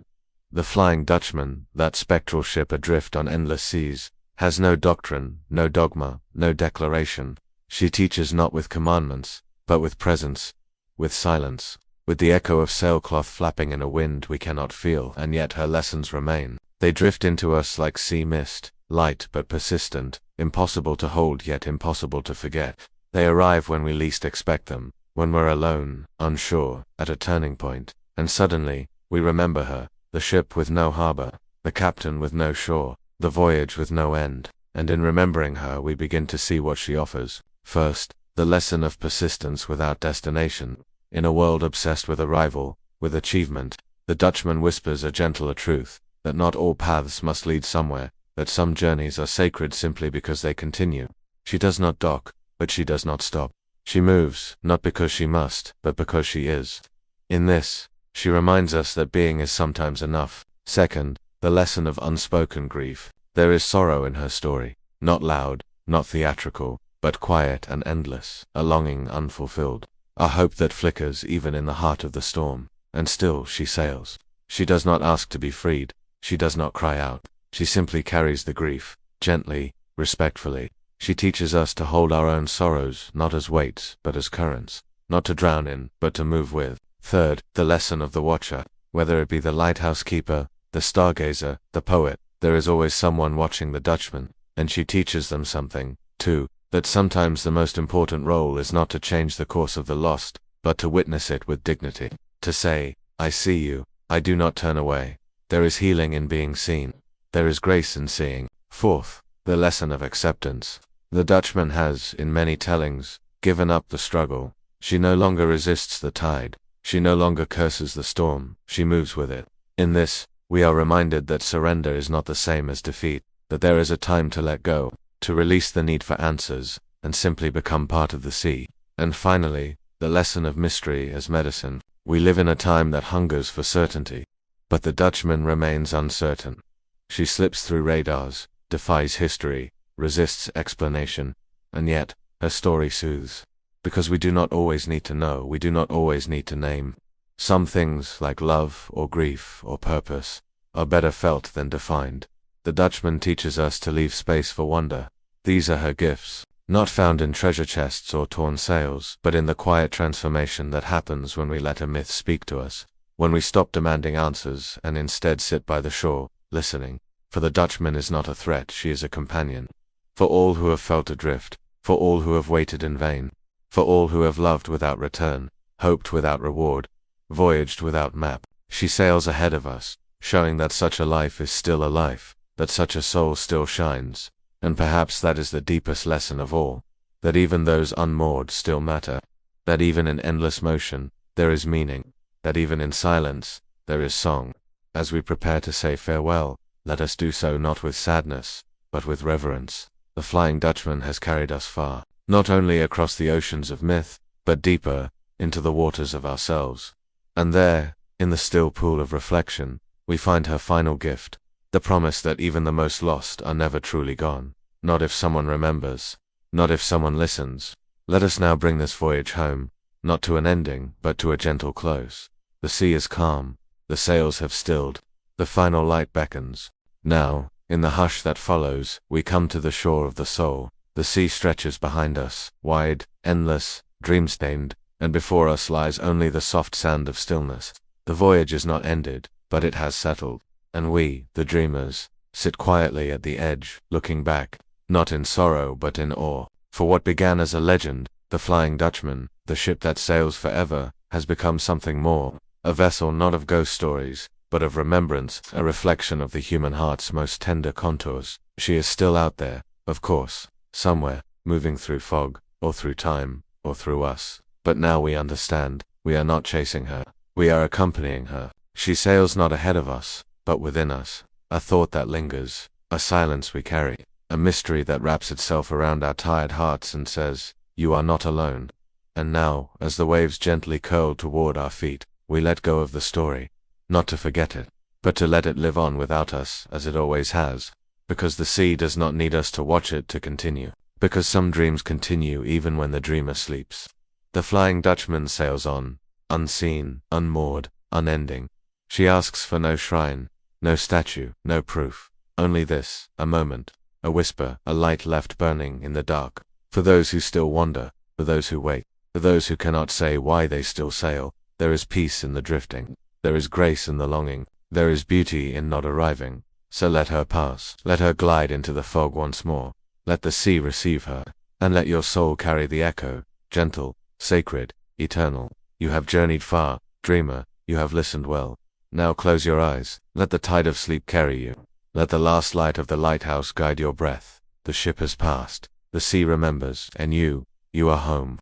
The Flying Dutchman, that spectral ship adrift on endless seas, has no doctrine, no dogma, no declaration. She teaches not with commandments, but with presence, with silence, with the echo of sailcloth flapping in a wind we cannot feel, and yet her lessons remain. They drift into us like sea mist, light but persistent, impossible to hold yet impossible to forget. They arrive when we least expect them, when we're alone, unsure, at a turning point, and suddenly, we remember her, the ship with no harbor, the captain with no shore, the voyage with no end, and in remembering her we begin to see what she offers. First, the lesson of persistence without destination. In a world obsessed with arrival, with achievement, the Dutchman whispers a gentler truth, that not all paths must lead somewhere, that some journeys are sacred simply because they continue. She does not dock, but she does not stop. She moves, not because she must, but because she is. In this, she reminds us that being is sometimes enough. Second, the lesson of unspoken grief. There is sorrow in her story, not loud, not theatrical, but quiet and endless, a longing unfulfilled, a hope that flickers even in the heart of the storm, and still she sails. She does not ask to be freed, she does not cry out, she simply carries the grief, gently, respectfully. She teaches us to hold our own sorrows not as weights, but as currents, not to drown in, but to move with. Third, the lesson of the watcher. Whether it be the lighthouse keeper, the stargazer, the poet, there is always someone watching the Dutchman, and she teaches them something. 2. That sometimes the most important role is not to change the course of the lost, but to witness it with dignity. To say, I see you, I do not turn away. There is healing in being seen. There is grace in seeing. Fourth, the lesson of acceptance. The Dutchman has, in many tellings, given up the struggle. She no longer resists the tide. She no longer curses the storm. She moves with it. In this, we are reminded that surrender is not the same as defeat, that there is a time to let go, to release the need for answers, and simply become part of the sea. And finally, the lesson of mystery as medicine. We live in a time that hungers for certainty, but the Dutchman remains uncertain. She slips through radars, defies history, resists explanation, and yet, her story soothes. Because we do not always need to know, we do not always need to name. Some things, like love, or grief, or purpose, are better felt than defined. The Dutchman teaches us to leave space for wonder. These are her gifts, not found in treasure chests or torn sails, but in the quiet transformation that happens when we let a myth speak to us, when we stop demanding answers and instead sit by the shore, listening. For the Dutchman is not a threat, she is a companion. For all who have felt adrift, for all who have waited in vain, for all who have loved without return, hoped without reward, voyaged without map, she sails ahead of us, showing that such a life is still a life, that such a soul still shines. And perhaps that is the deepest lesson of all, that even those unmoored still matter, that even in endless motion, there is meaning, that even in silence, there is song. As we prepare to say farewell, let us do so not with sadness, but with reverence. The Flying Dutchman has carried us far, not only across the oceans of myth, but deeper, into the waters of ourselves. And there, in the still pool of reflection, we find her final gift, the promise that even the most lost are never truly gone. Not if someone remembers, not if someone listens. Let us now bring this voyage home, not to an ending, but to a gentle close. The sea is calm, the sails have stilled, the final light beckons. Now, in the hush that follows, we come to the shore of the soul. The sea stretches behind us, wide, endless, dream-stained, and before us lies only the soft sand of stillness. The voyage is not ended, but it has settled. And we, the dreamers, sit quietly at the edge, looking back, not in sorrow but in awe. For what began as a legend, the Flying Dutchman, the ship that sails forever, has become something more, a vessel not of ghost stories, but of remembrance, a reflection of the human heart's most tender contours. She is still out there, of course, somewhere, moving through fog, or through time, or through us. But now we understand, we are not chasing her, we are accompanying her. She sails not ahead of us, but within us, a thought that lingers, a silence we carry, a mystery that wraps itself around our tired hearts and says, you are not alone. And now, as the waves gently curl toward our feet, we let go of the story, not to forget it, but to let it live on without us as it always has, because the sea does not need us to watch it to continue, because some dreams continue even when the dreamer sleeps. The Flying Dutchman sails on, unseen, unmoored, unending. She asks for no shrine, no statue, no proof, only this, a moment, a whisper, a light left burning in the dark. For those who still wonder, for those who wait, for those who cannot say why they still sail, there is peace in the drifting, there is grace in the longing, there is beauty in not arriving. So let her pass, let her glide into the fog once more, let the sea receive her, and let your soul carry the echo, gentle, sacred, eternal. You have journeyed far, dreamer, you have listened well. Now close your eyes, let the tide of sleep carry you. Let the last light of the lighthouse guide your breath. The ship has passed, the sea remembers, and you are home.